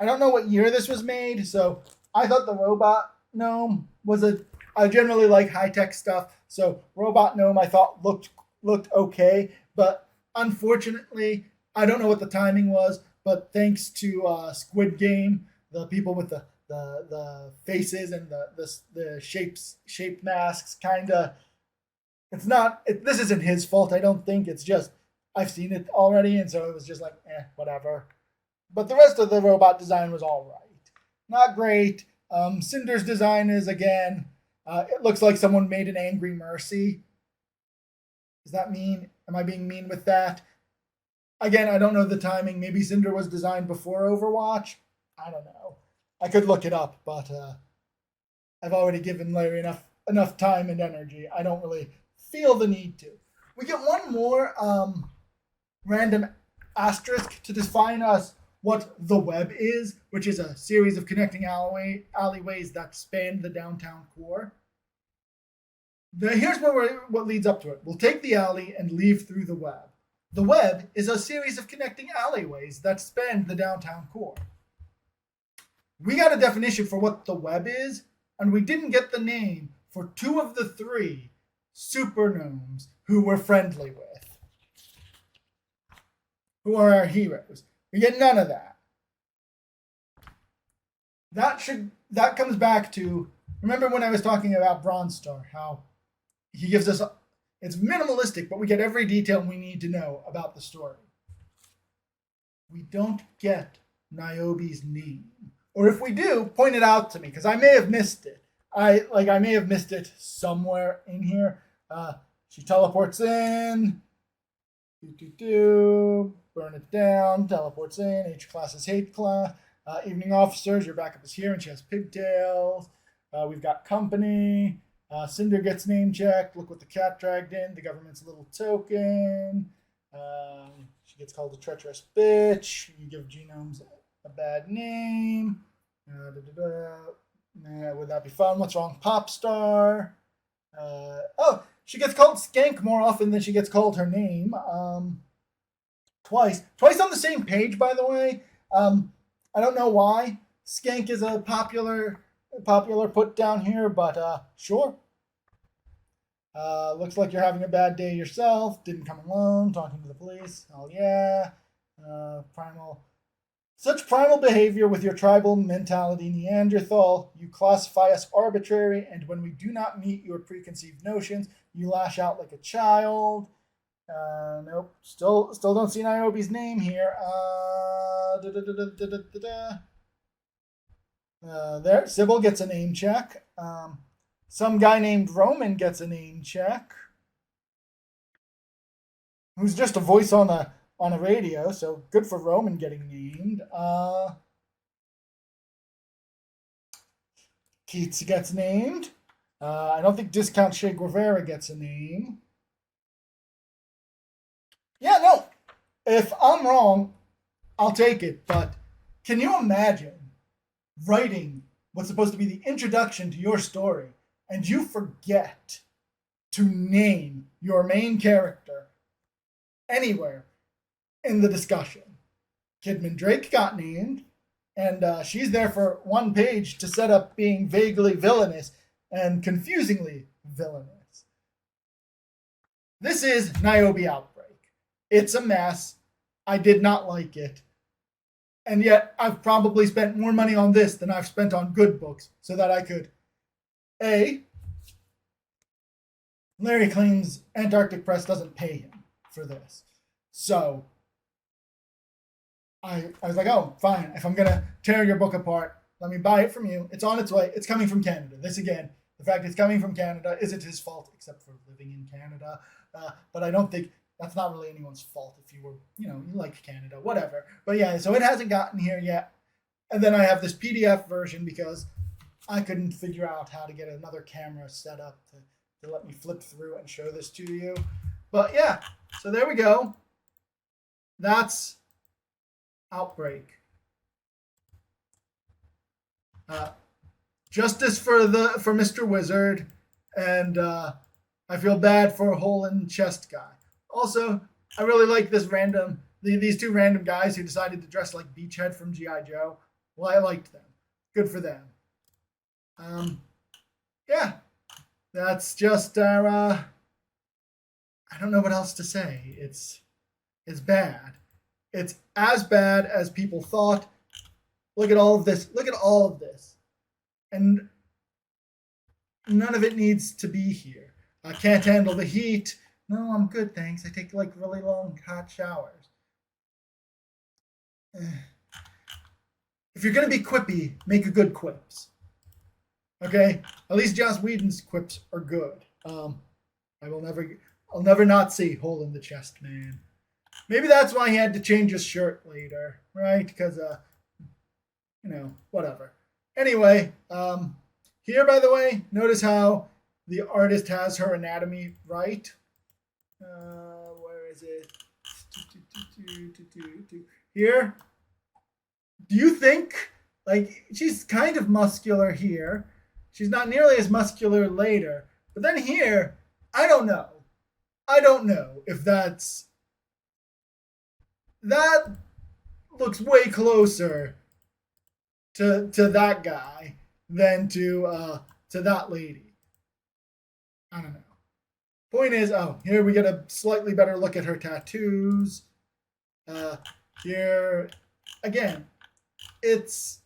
don't know what year this was made, so I thought the robot gnome was a. I generally like high tech stuff, so robot gnome I thought looked okay, but unfortunately I don't know what the timing was, but thanks to Squid Game, the people with the faces and the shape masks kind of. It's not. This isn't his fault. I don't think. It's just I've seen it already, and so it was just like, whatever. But the rest of the robot design was all right. Not great. Cinder's design is, again, it looks like someone made an Angry Mercy. Does that mean? Am I being mean with that? Again, I don't know the timing. Maybe Cinder was designed before Overwatch. I don't know. I could look it up, but I've already given Larry enough time and energy. I don't really feel the need to. We get one more random asterisk to define us what the web is, which is a series of connecting alleyways that span the downtown core. Here's what leads up to it. We'll take the alley and leave through the web. The web is a series of connecting alleyways that span the downtown core. We got a definition for what the web is, and we didn't get the name for two of the three super gnomes who we're friendly with, who are our heroes. We get none of that. That comes back to, remember when I was talking about Bronze Star, how he gives us, it's minimalistic, but we get every detail we need to know about the story. We don't get Nyobi's name. Or if we do, point it out to me, because I may have missed it. I may have missed it somewhere in here. She teleports in. Burn it down. Teleports in. H class is hate class. Evening officers, your backup is here, and she has pigtails. We've got company. Cinder gets name checked. Look what the cat dragged in. The government's little token. She gets called a treacherous bitch. You give genomes a bad name. Would that be fun? What's wrong, pop star? She gets called Skank more often than she gets called her name. Twice on the same page, by the way. I don't know why. Skank is a popular put down here, but sure. Looks like you're having a bad day yourself. Didn't come alone. Talking to the police. Oh yeah. Such primal behavior with your tribal mentality, Neanderthal. You classify us arbitrary, and when we do not meet your preconceived notions, you lash out like a child. Nope. Still don't see Niobe's name here. There, Sybil gets a name check. Some guy named Roman gets a name check. Who's just a voice on a radio, so good for Roman getting named. Keats gets named. I don't think Discount Che Guevara gets a name. Yeah, no. If I'm wrong, I'll take it. But can you imagine writing what's supposed to be the introduction to your story and you forget to name your main character anywhere in the discussion? Kidman Drake got named, and she's there for one page to set up being vaguely villainous and confusingly villainous. This is Nyobi Outbreak. It's a mess. I did not like it. And yet, I've probably spent more money on this than I've spent on good books so that I could, Larry claims Antarctic Press doesn't pay him for this. So, I was like, oh, fine. If I'm going to tear your book apart, let me buy it from you. It's on its way. It's coming from Canada. This, again, the fact it's coming from Canada isn't his fault, except for living in Canada. But I don't think that's not really anyone's fault if you were, you like Canada, whatever. But yeah, so it hasn't gotten here yet. And then I have this PDF version because I couldn't figure out how to get another camera set up to let me flip through and show this to you. But yeah, so there we go. That's Outbreak. Justice for Mr. Wizard, and I feel bad for Hole in Chest guy. Also, I really like these two random guys who decided to dress like Beachhead from GI Joe. Well, I liked them. Good for them. Yeah, that's just our. I don't know what else to say. It's bad. It's as bad as people thought. Look at all of this. Look at all of this. And none of it needs to be here. I can't handle the heat. No, I'm good, thanks. I take like really long hot showers. If you're gonna be quippy, make a good quips. Okay? At least Joss Whedon's quips are good. I'll never not see Hole in the Chest Man. Maybe that's why he had to change his shirt later, right? Because whatever. Anyway, here, by the way, notice how the artist has her anatomy right. Where is it? Here. Do you think, like, she's kind of muscular here. She's not nearly as muscular later. But then here, I don't know. I don't know if that looks way closer to that guy than to that lady. I don't know. Point is, here we get a slightly better look at her tattoos. Here, again, it's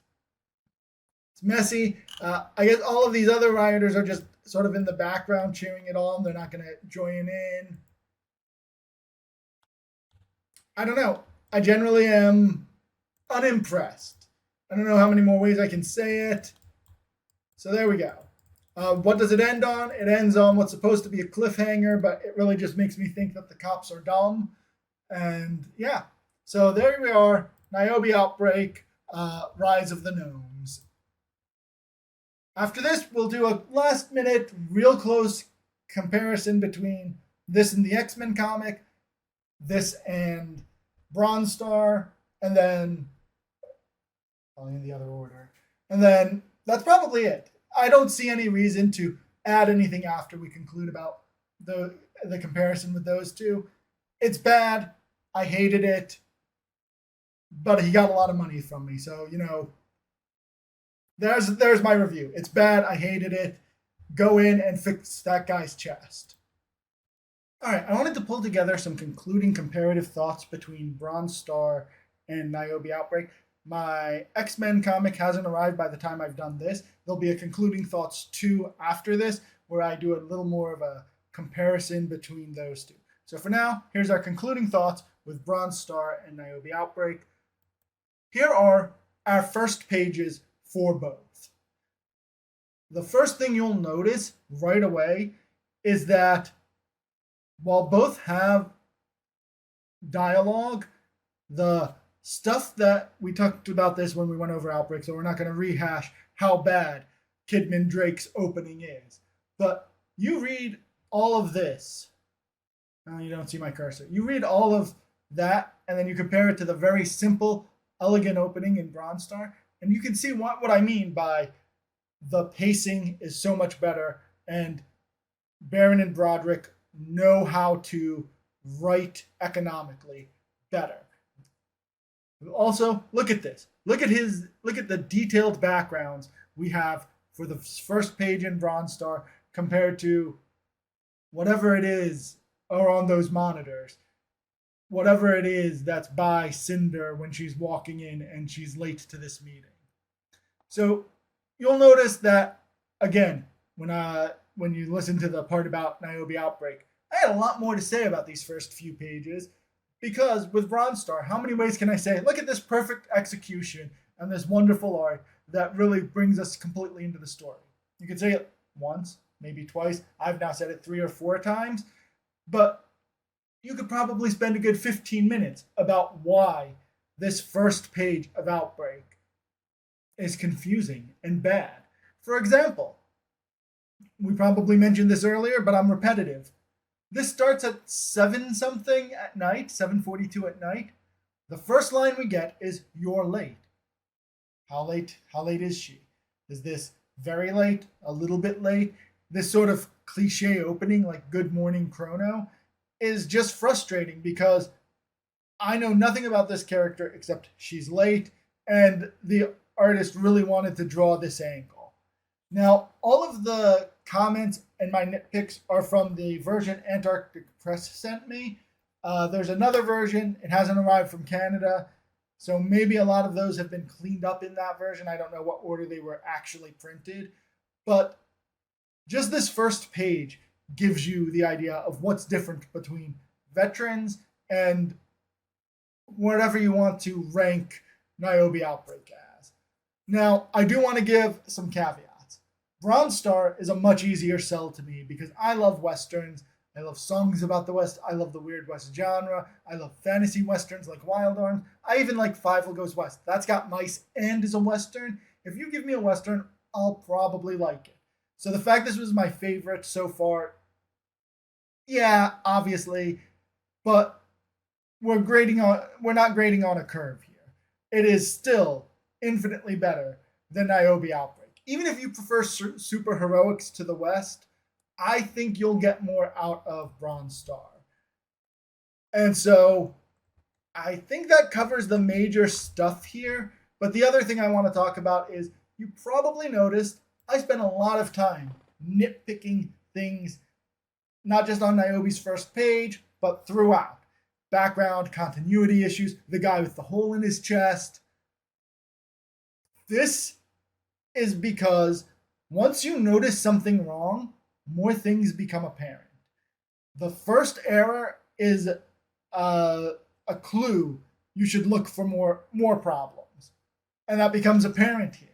messy. I guess all of these other rioters are just sort of in the background cheering it on. They're not going to join in. I don't know. I generally am unimpressed. I don't know how many more ways I can say it. So there we go. What does it end on? It ends on what's supposed to be a cliffhanger, but it really just makes me think that the cops are dumb. And yeah, so there we are. Nyobi Outbreak, Rise of the Gnomes. After this, we'll do a last minute, real close comparison between this and the X-Men comic, this and Bronze Star, and then probably in the other order. And then that's probably it. I don't see any reason to add anything after we conclude about the comparison with those two. It's bad. I hated it. But he got a lot of money from me. So, there's my review. It's bad. I hated it. Go in and fix that guy's chest. All right, I wanted to pull together some concluding comparative thoughts between Bronze Star and Nyobi Outbreak. My X-Men comic hasn't arrived by the time I've done this. There'll be a concluding thoughts 2 after this, where I do a little more of a comparison between those two. So for now, here's our concluding thoughts with Bronze Star and Nyobi Outbreak. Here are our first pages for both. The first thing you'll notice right away is that while both have dialogue, the stuff that we talked about this when we went over Outbreak, so we're not going to rehash how bad Kidman Drake's opening is. But you read all of this. Oh, you don't see my cursor. You read all of that, and then you compare it to the very simple, elegant opening in Bronze Star, and you can see what I mean by the pacing is so much better, and Baron and Broderick know how to write economically better. Also, look at this. Look at the detailed backgrounds we have for the first page in Bronze Star compared to whatever it is or on those monitors. Whatever it is that's by Cinder when she's walking in and she's late to this meeting. So you'll notice that, again, when you listen to the part about Nyobi Outbreak, I had a lot more to say about these first few pages, because with Bronze Star, how many ways can I say, look at this perfect execution and this wonderful art that really brings us completely into the story. You can say it once, maybe twice. I've now said it 3 or 4 times, but you could probably spend a good 15 minutes about why this first page of Outbreak is confusing and bad. For example, we probably mentioned this earlier, but I'm repetitive. This starts at 7-something at night, 7:42 at night. The first line we get is, "You're late." How late is she? Is this very late? A little bit late? This sort of cliche opening, like Good Morning Chrono, is just frustrating because I know nothing about this character except she's late, and the artist really wanted to draw this angle. Now, all of the comments and my nitpicks are from the version Antarctic Press sent me. There's another version, it hasn't arrived from Canada, so maybe a lot of those have been cleaned up in that version. I don't know what order they were actually printed, but just this first page gives you the idea of what's different between veterans and whatever you want to rank Nyobi Outbreak as. Now, I do want to give some caveats. Bronze Star is a much easier sell to me because I love westerns. I love songs about the West. I love the Weird West genre. I love fantasy westerns like Wild Arms. I even like Fievel Goes West. That's got mice and is a western. If you give me a western, I'll probably like it. So the fact this was my favorite so far, yeah, obviously, but we're not grading on a curve here. It is still infinitely better than Nyobi Outbreak. Even if you prefer super heroics to the West, I think you'll get more out of Bronze Star. And so I think that covers the major stuff here. But the other thing I want to talk about is you probably noticed I spent a lot of time nitpicking things, not just on Nyobi's first page, but throughout. Background, continuity issues, the guy with the hole in his chest. This is because once you notice something wrong, more things become apparent. The first error is a clue you should look for more problems. And that becomes apparent here.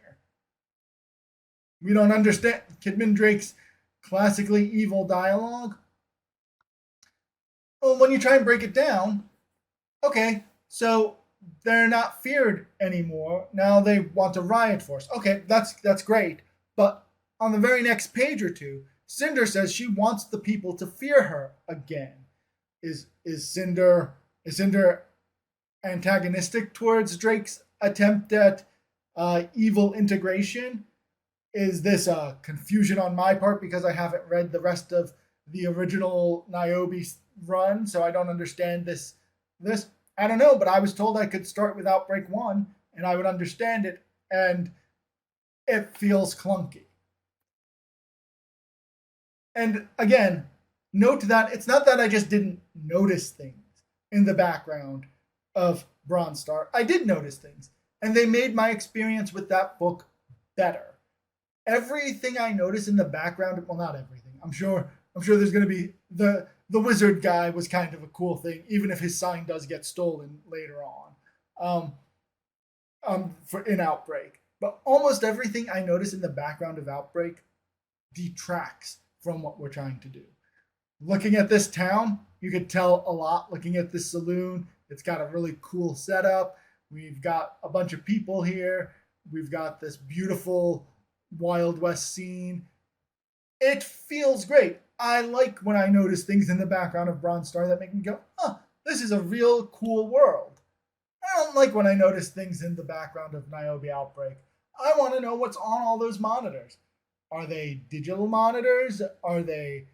We don't understand Kidman Drake's classically evil dialogue. Well, when you try and break it down, okay, so they're not feared anymore. Now they want a riot force. Okay, that's great. But on the very next page or two, Cinder says she wants the people to fear her again. Is Cinder antagonistic towards Drake's attempt at evil integration? Is this a confusion on my part because I haven't read the rest of the original Nyobi run, so I don't understand this? I don't know, but I was told I could start with Outbreak 1 and I would understand it, and it feels clunky. And again, note that it's not that I just didn't notice things in the background of Bronze Star. I did notice things, and they made my experience with that book better. Everything I notice in the background, well, not everything. I'm sure there's going to be the wizard guy was kind of a cool thing, even if his sign does get stolen later on, in Outbreak. But almost everything I notice in the background of Outbreak detracts from what we're trying to do. Looking at this town, you could tell a lot. Looking at this saloon, it's got a really cool setup. We've got a bunch of people here. We've got this beautiful Wild West scene. It feels great. I like when I notice things in the background of Bronze Star that make me go, this is a real cool world. I don't like when I notice things in the background of Nyobi Outbreak. I want to know what's on all those monitors. Are they digital monitors? Are they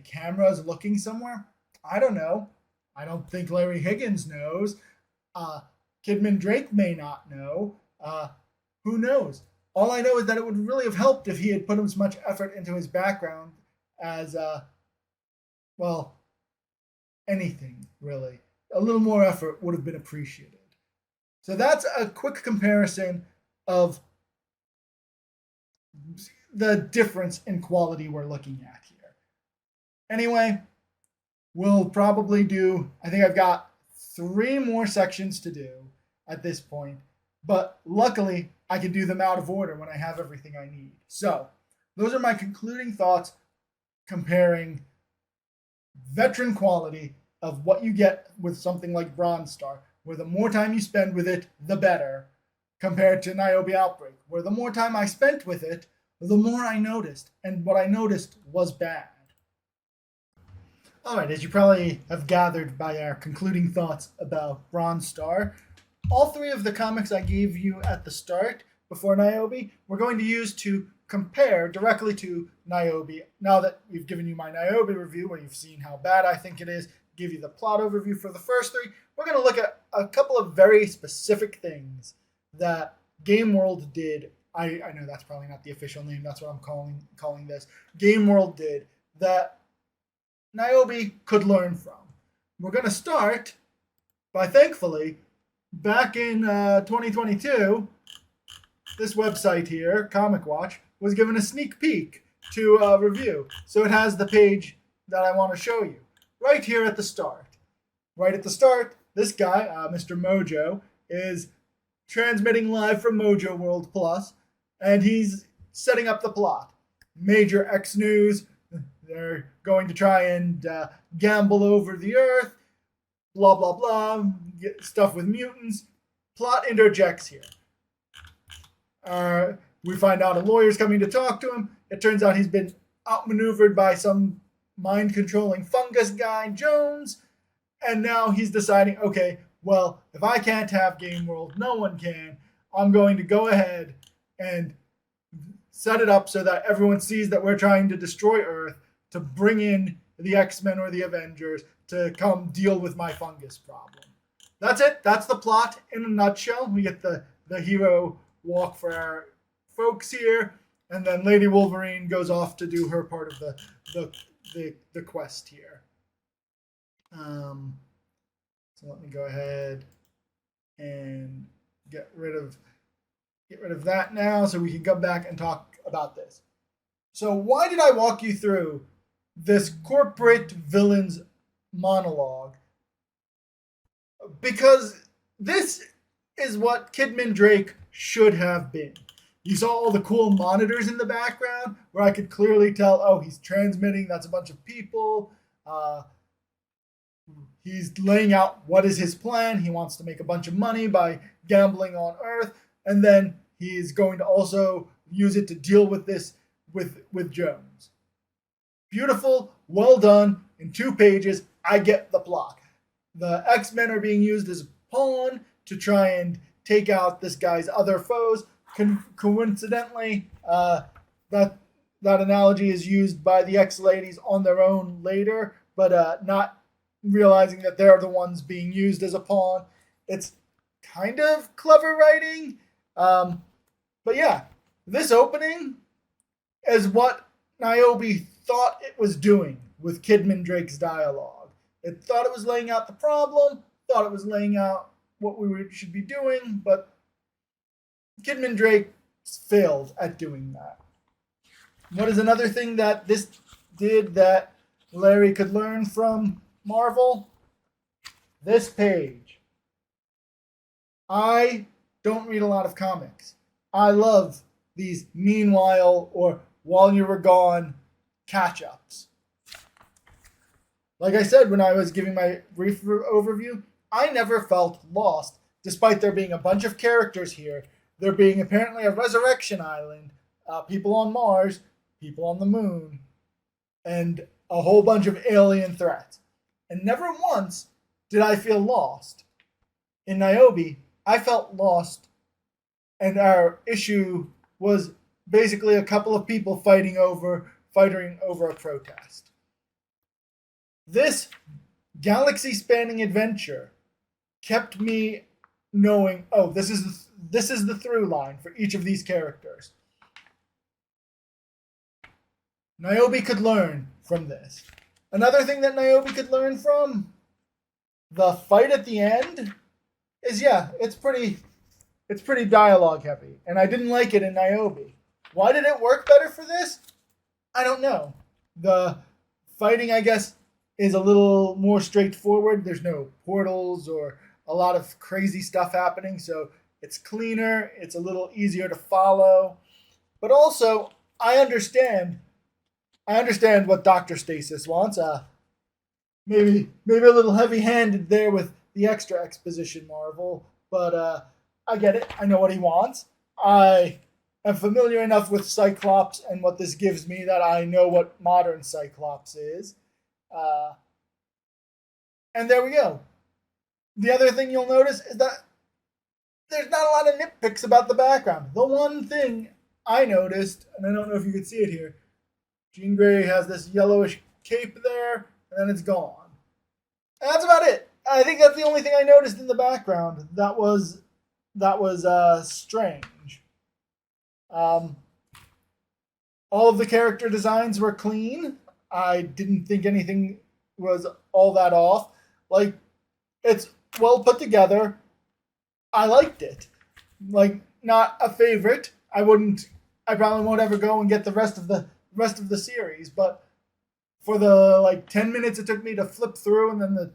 cameras looking somewhere? I don't know. I don't think Larry Higgins knows. Kidman Drake may not know. Who knows? All I know is that it would really have helped if he had put as much effort into his background as, anything, really. A little more effort would have been appreciated. So that's a quick comparison of the difference in quality we're looking at here. Anyway, we'll probably do, I think I've got 3 more sections to do at this point, but luckily I can do them out of order when I have everything I need. So those are my concluding thoughts comparing veteran quality of what you get with something like Bronze Star, where the more time you spend with it, the better, compared to Nyobi Outbreak, where the more time I spent with it, the more I noticed, and what I noticed was bad. All right, as you probably have gathered by our concluding thoughts about Bronze Star, all 3 of the comics I gave you at the start before Nyobi, we're going to use to compare directly to Nyobi. Now that we've given you my Nyobi review, where you've seen how bad I think it is, give you the plot overview for the first three, we're going to look at a couple of very specific things that Gameworld did. I know that's probably not the official name. That's what I'm calling this. Gameworld did that Nyobi could learn from. We're going to start by, thankfully, back in 2022, this website here, Comic Watch, was given a sneak peek to review. So it has the page that I want to show you right here at the start. Right at the start, this guy, Mr. Mojo, is transmitting live from Mojo World Plus, and he's setting up the plot. Major X news. They're going to try and gamble over the Earth. Blah, blah, blah. Get stuff with mutants. Plot interjects here. We find out a lawyer's coming to talk to him. It turns out he's been outmaneuvered by some mind-controlling fungus guy, Jones. And now he's deciding, okay, well, if I can't have Gameworld, no one can. I'm going to go ahead and set it up so that everyone sees that we're trying to destroy Earth to bring in the X-Men or the Avengers to come deal with my fungus problem. That's it. That's the plot in a nutshell. We get the hero walk for our folks here, and then Lady Wolverine goes off to do her part of the quest here. So let me go ahead and get rid of that now so we can come back and talk about this. So why did I walk you through this corporate villains monologue? Because this is what Kidman Drake should have been. You saw all the cool monitors in the background where I could clearly tell, oh, he's transmitting, that's a bunch of people. He's laying out what is his plan. He wants to make a bunch of money by gambling on Earth, and then he's going to also use it to deal with this with Jones. Beautiful, well done, in 2 pages, I get the plot. The X-Men are being used as a pawn to try and take out this guy's other foes. Coincidentally, that analogy is used by the X-Ladies on their own later, but not realizing that they're the ones being used as a pawn. It's kind of clever writing. But yeah, this opening is what Nyobi thought it was doing with Kidman Drake's dialogue. It thought it was laying out the problem, thought it was laying out what we should be doing, but Kidman Drake failed at doing that. What is another thing that this did that Larry could learn from Marvel? This page. I don't read a lot of comics. I love these meanwhile or while you were gone catch-ups. Like I said when I was giving my brief overview, I never felt lost, despite there being a bunch of characters here, there being apparently a resurrection island, people on Mars, people on the moon, and a whole bunch of alien threats. And never once did I feel lost. In Nyobi, I felt lost, and our issue was basically a couple of people fighting over a protest. This galaxy-spanning adventure kept me knowing, oh, this is the through line for each of these characters. Nyobi could learn from this. Another thing that Nyobi could learn from, the fight at the end is, it's pretty dialogue heavy, and I didn't like it in Nyobi. Why did it work better for this? I don't know. The fighting, I guess, is a little more straightforward. There's no portals or a lot of crazy stuff happening, so it's cleaner, it's a little easier to follow. But also, I understand what Dr. Stasis wants. Maybe a little heavy-handed there with the extra exposition, Marvel, but I get it. I know what he wants. I am familiar enough with Cyclops and what this gives me that I know what modern Cyclops is. And there we go. The other thing you'll notice is that there's not a lot of nitpicks about the background. The one thing I noticed, and I don't know if you can see it here, Jean Grey has this yellowish cape there, and then it's gone. And that's about it. I think that's the only thing I noticed in the background. That was strange. All of the character designs were clean. I didn't think anything was all that off. Like, it's well put together. I liked it. Like, not a favorite. I probably won't ever go and get the rest of the series, but for the 10 minutes it took me to flip through, and then the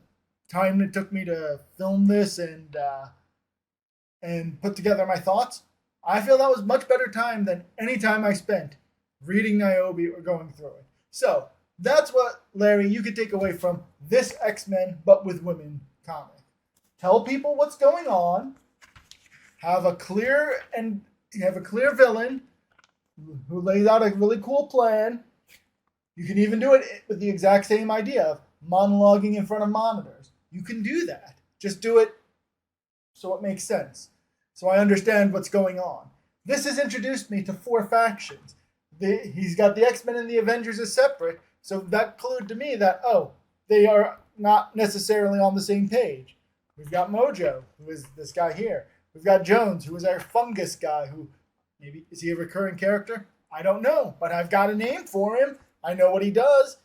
time it took me to film this and put together my thoughts, I feel that was much better time than any time I spent reading Nyobi or going through it. So that's what, Larry, you could take away from this X-Men but with women comic. Tell people what's going on. Have a clear villain who lays out a really cool plan. You can even do it with the exact same idea of monologuing in front of monitors. You can do that. Just do it so it makes sense. So I understand what's going on. This has introduced me to 4 factions. He's got the X-Men and the Avengers as separate, so that clued to me that, they are not necessarily on the same page. We've got Mojo, who is this guy here. We've got Jones, who is our fungus guy, who maybe is he a recurring character? I don't know, but I've got a name for him. I know what he does.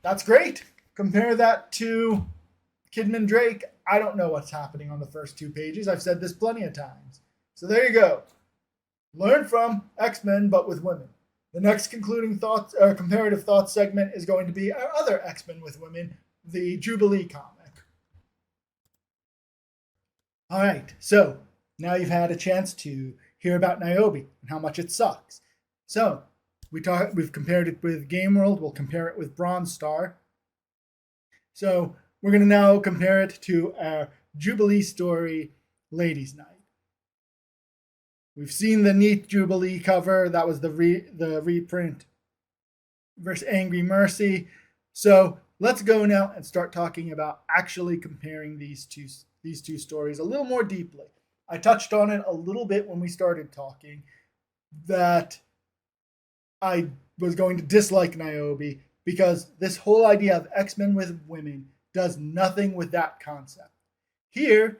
That's great. Compare that to Kidman Drake. I don't know what's happening on the first 2 pages. I've said this plenty of times. So there you go. Learn from X-Men, but with women. The next concluding thoughts, comparative thoughts segment is going to be our other X-Men with women, the Jubilee comic. All right, so now you've had a chance to hear about Nyobi and how much it sucks. So we've compared it with Gameworld. We'll compare it with Bronze Star. So we're going to now compare it to our Jubilee story, Ladies' Night. We've seen the neat Jubilee cover. That was the reprint versus Angry Mercy. So let's go now and start talking about actually comparing these two stories a little more deeply. I touched on it a little bit when we started talking, that I was going to dislike Nyobi because this whole idea of X-Men with women does nothing with that concept. Here,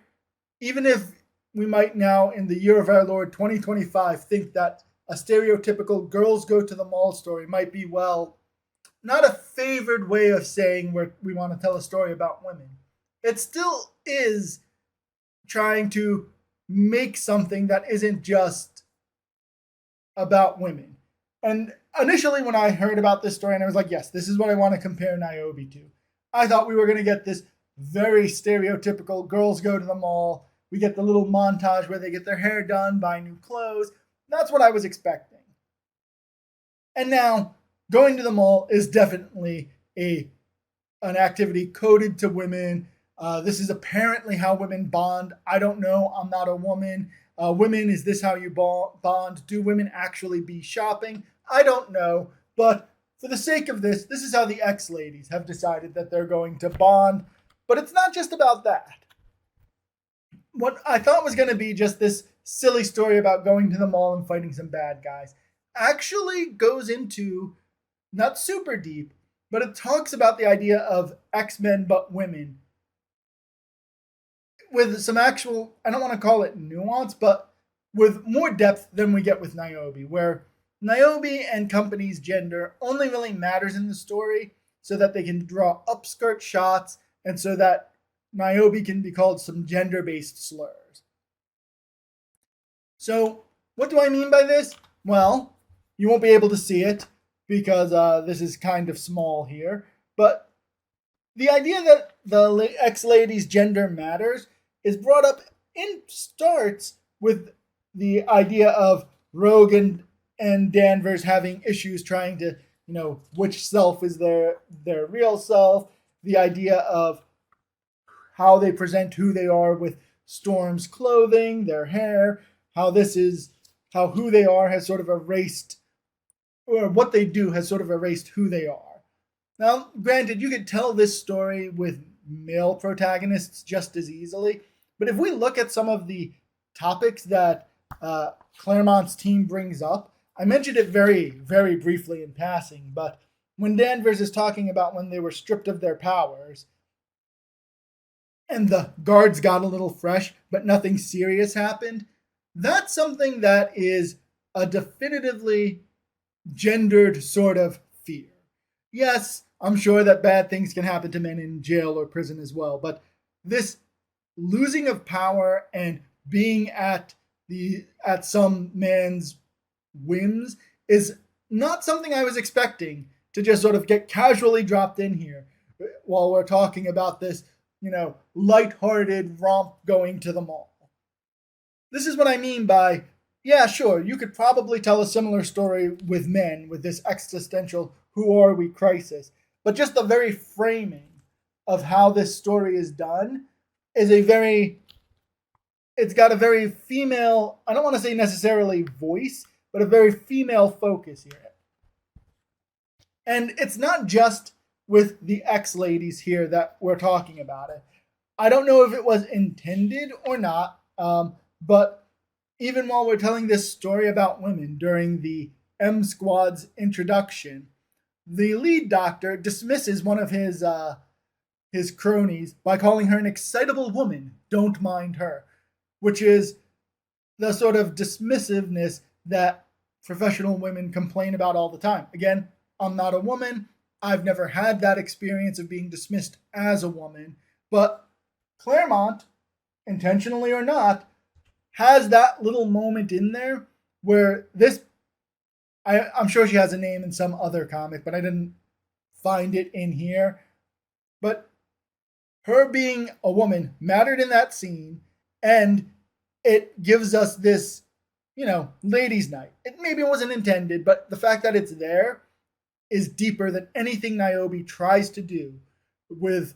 even if we might now, in the year of our Lord 2025, think that a stereotypical girls go to the mall story might be, well, not a favored way of saying we want to tell a story about women. It still is trying to make something that isn't just about women. And initially when I heard about this story, and I was like, yes, this is what I want to compare Nyobi to. I thought we were going to get this very stereotypical girls go to the mall. We get the little montage where they get their hair done, buy new clothes. That's what I was expecting. And now, going to the mall is definitely an activity coded to women. This is apparently how women bond. I don't know. I'm not a woman. Women, is this how you bond? Do women actually be shopping? I don't know. But for the sake of this is how the X-ladies have decided that they're going to bond. But it's not just about that. What I thought was going to be just this silly story about going to the mall and fighting some bad guys actually goes into, not super deep, but it talks about the idea of X-Men but women with some actual, I don't want to call it nuance, but with more depth than we get with Nyobi, where Nyobi and company's gender only really matters in the story so that they can draw upskirt shots and so that Nyobi can be called some gender-based slurs. So, what do I mean by this? Well, you won't be able to see it because this is kind of small here, but the idea that the X-Lady's gender matters is brought up in starts with the idea of Rogue and Danvers having issues trying to, which self is their real self, the idea of how they present who they are with Storm's clothing, their hair, how who they are has sort of erased, or what they do has sort of erased who they are. Now, granted, you could tell this story with male protagonists just as easily, But if we look at some of the topics that Claremont's team brings up, I mentioned it very, very briefly in passing, but when Danvers is talking about when they were stripped of their powers and the guards got a little fresh, but nothing serious happened, that's something that is a definitively gendered sort of fear. Yes, I'm sure that bad things can happen to men in jail or prison as well, but this losing of power and being at some man's whims is not something I was expecting to just sort of get casually dropped in here while we're talking about this, lighthearted romp going to the mall. This is what I mean by, yeah, sure, you could probably tell a similar story with men with this existential who are we crisis, but just the very framing of how this story is done is it's got a very female, I don't want to say necessarily voice, but a very female focus here. And it's not just with the ex-ladies here that we're talking about it. I don't know if it was intended or not, but even while we're telling this story about women during the M Squad's introduction, the lead doctor dismisses one of his cronies by calling her an excitable woman. Don't mind her, which is the sort of dismissiveness that professional women complain about all the time. Again, I'm not a woman. I've never had that experience of being dismissed as a woman, but Claremont, intentionally or not, has that little moment in there where I'm sure she has a name in some other comic, but I didn't find it in here. But her being a woman mattered in that scene, and it gives us this, ladies' night. It maybe wasn't intended, but the fact that it's there is deeper than anything Nyobi tries to do with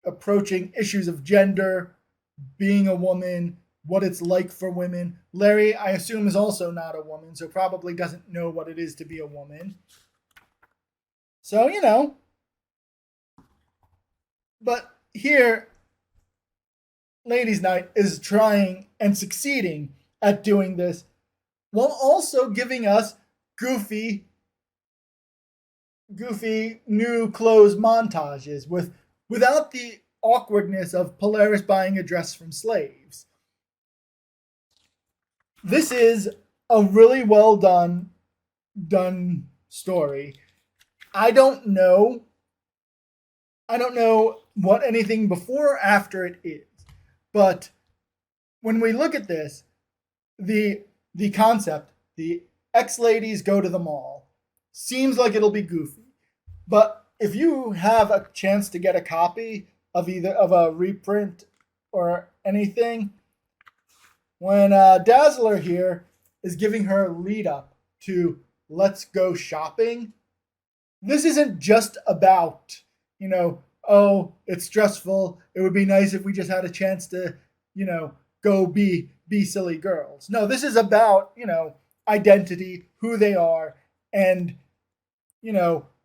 approaching issues of gender, being a woman, what it's like for women. Larry, I assume, is also not a woman, so probably doesn't know what it is to be a woman. So, But here, Ladies' Night is trying and succeeding at doing this while also giving us goofy new clothes montages without the awkwardness of Polaris buying a dress from slaves. This is a really well done story. I don't know what anything before or after it is, but when we look at this, the concept, the ex-ladies go to the mall, seems like it'll be goofy. But if you have a chance to get a copy of either of a reprint or anything, when Dazzler here is giving her lead up to Let's Go Shopping, this isn't just about, oh, it's stressful. It would be nice if we just had a chance to, go be silly girls. No, this is about, identity, who they are, and,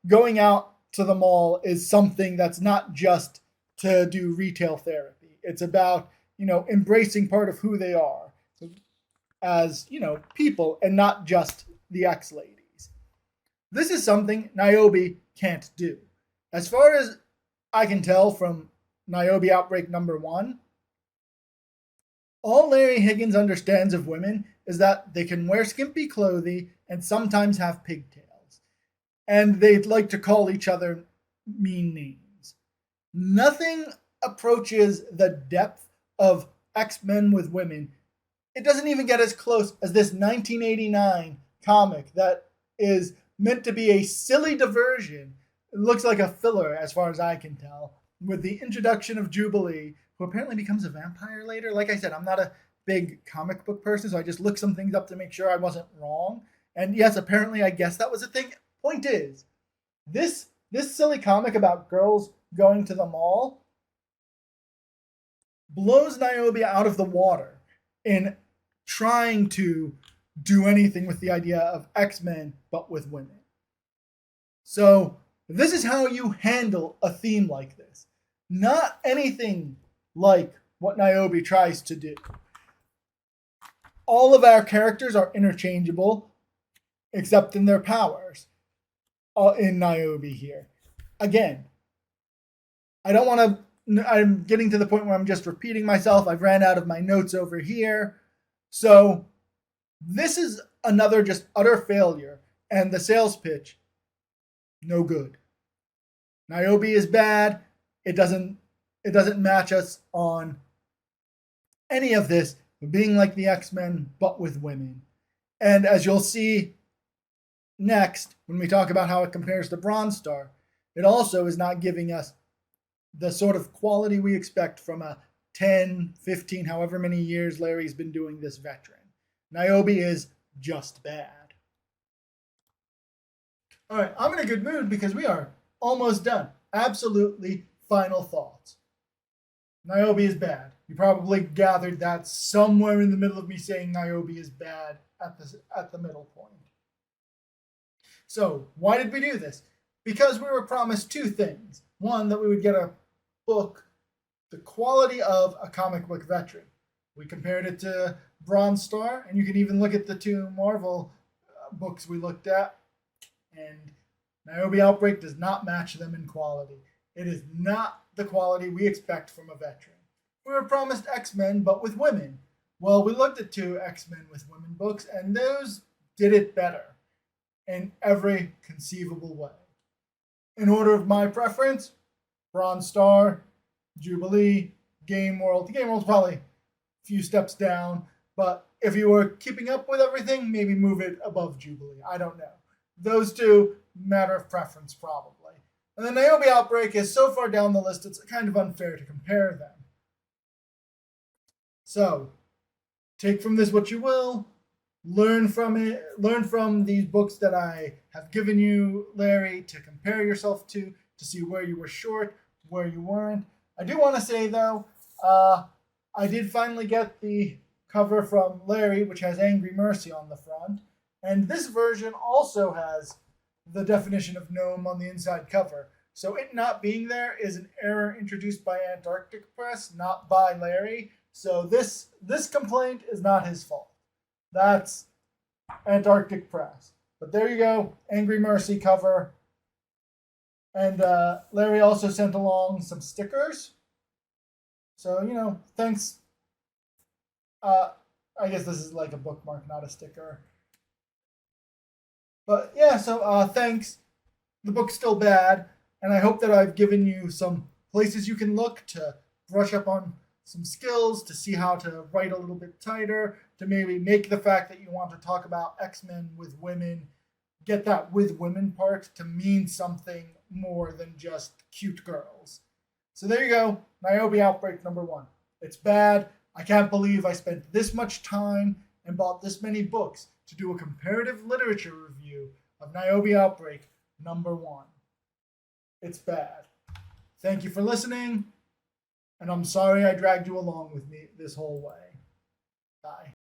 going out to the mall is something that's not just to do retail therapy. It's about, embracing part of who they are as, people and not just the ex-ladies. This is something Nyobi can't do. As far as I can tell from Nyobi Outbreak #1, all Larry Higgins understands of women is that they can wear skimpy clothing and sometimes have pigtails. And they'd like to call each other mean names. Nothing approaches the depth of X-Men with women. It doesn't even get as close as this 1989 comic that is meant to be a silly diversion. It looks like a filler as far as I can tell, with the introduction of Jubilee, who apparently becomes a vampire later. Like I said, I'm not a big comic book person, so I just looked some things up to make sure I wasn't wrong. And yes, apparently I guess that was a thing. Point is, this silly comic about girls going to the mall blows Nyobi out of the water in trying to do anything with the idea of X-Men, but with women. So this is how you handle a theme like this. Not anything like what Nyobi tries to do. All of our characters are interchangeable, except in their powers in Nyobi here. Again, I don't want to, I'm getting to the point where I'm just repeating myself. I've ran out of my notes over here. So this is another just utter failure. And the sales pitch, no good. Nyobi is bad. It doesn't match us on any of this being like the X-Men, but with women. And as you'll see next, when we talk about how it compares to Bronze Star, it also is not giving us the sort of quality we expect from a 10, 15, however many years Larry's been doing this veteran. Nyobi is just bad. All right, I'm in a good mood because we are almost done. Absolutely final thoughts. Nyobi is bad. You probably gathered that somewhere in the middle of me saying Nyobi is bad at the middle point. So, why did we do this? Because we were promised two things. One, that we would get a book, the quality of a comic book veteran. We compared it to Bronze Star, and you can even look at the two Marvel books we looked at, and Nyobi Outbreak does not match them in quality. It is not the quality we expect from a veteran. We were promised X-Men, but with women. Well, we looked at two X-Men with women books, and those did it better in every conceivable way. In order of my preference, Bronze Star, Jubilee, Gameworld. Gameworld's probably a few steps down, but if you were keeping up with everything, maybe move it above Jubilee. I don't know. Those two, matter of preference, probably. And the Nyobi Outbreak is so far down the list, it's kind of unfair to compare them. So, take from this what you will. Learn from it. Learn from these books that I have given you, Larry, to compare yourself to see where you were short, where you weren't. I do want to say, though, I did finally get the cover from Larry, which has Angry Mercy on the front. And this version also has the definition of gnome on the inside cover. So it not being there is an error introduced by Antarctic Press, not by Larry. So this complaint is not his fault. That's Antarctic Press. But there you go, Angry Mercy cover. And Larry also sent along some stickers. So, thanks. I guess this is like a bookmark, not a sticker. But yeah, so thanks. The book's still bad, and I hope that I've given you some places you can look to brush up on some skills, to see how to write a little bit tighter, to maybe make the fact that you want to talk about X-Men with women, get that with women part to mean something more than just cute girls. So there you go, Nyobi Outbreak #1. It's bad. I can't believe I spent this much time and bought this many books to do a comparative literature review of Nyobi Outbreak #1. It's bad. Thank you for listening, and I'm sorry I dragged you along with me this whole way. Bye.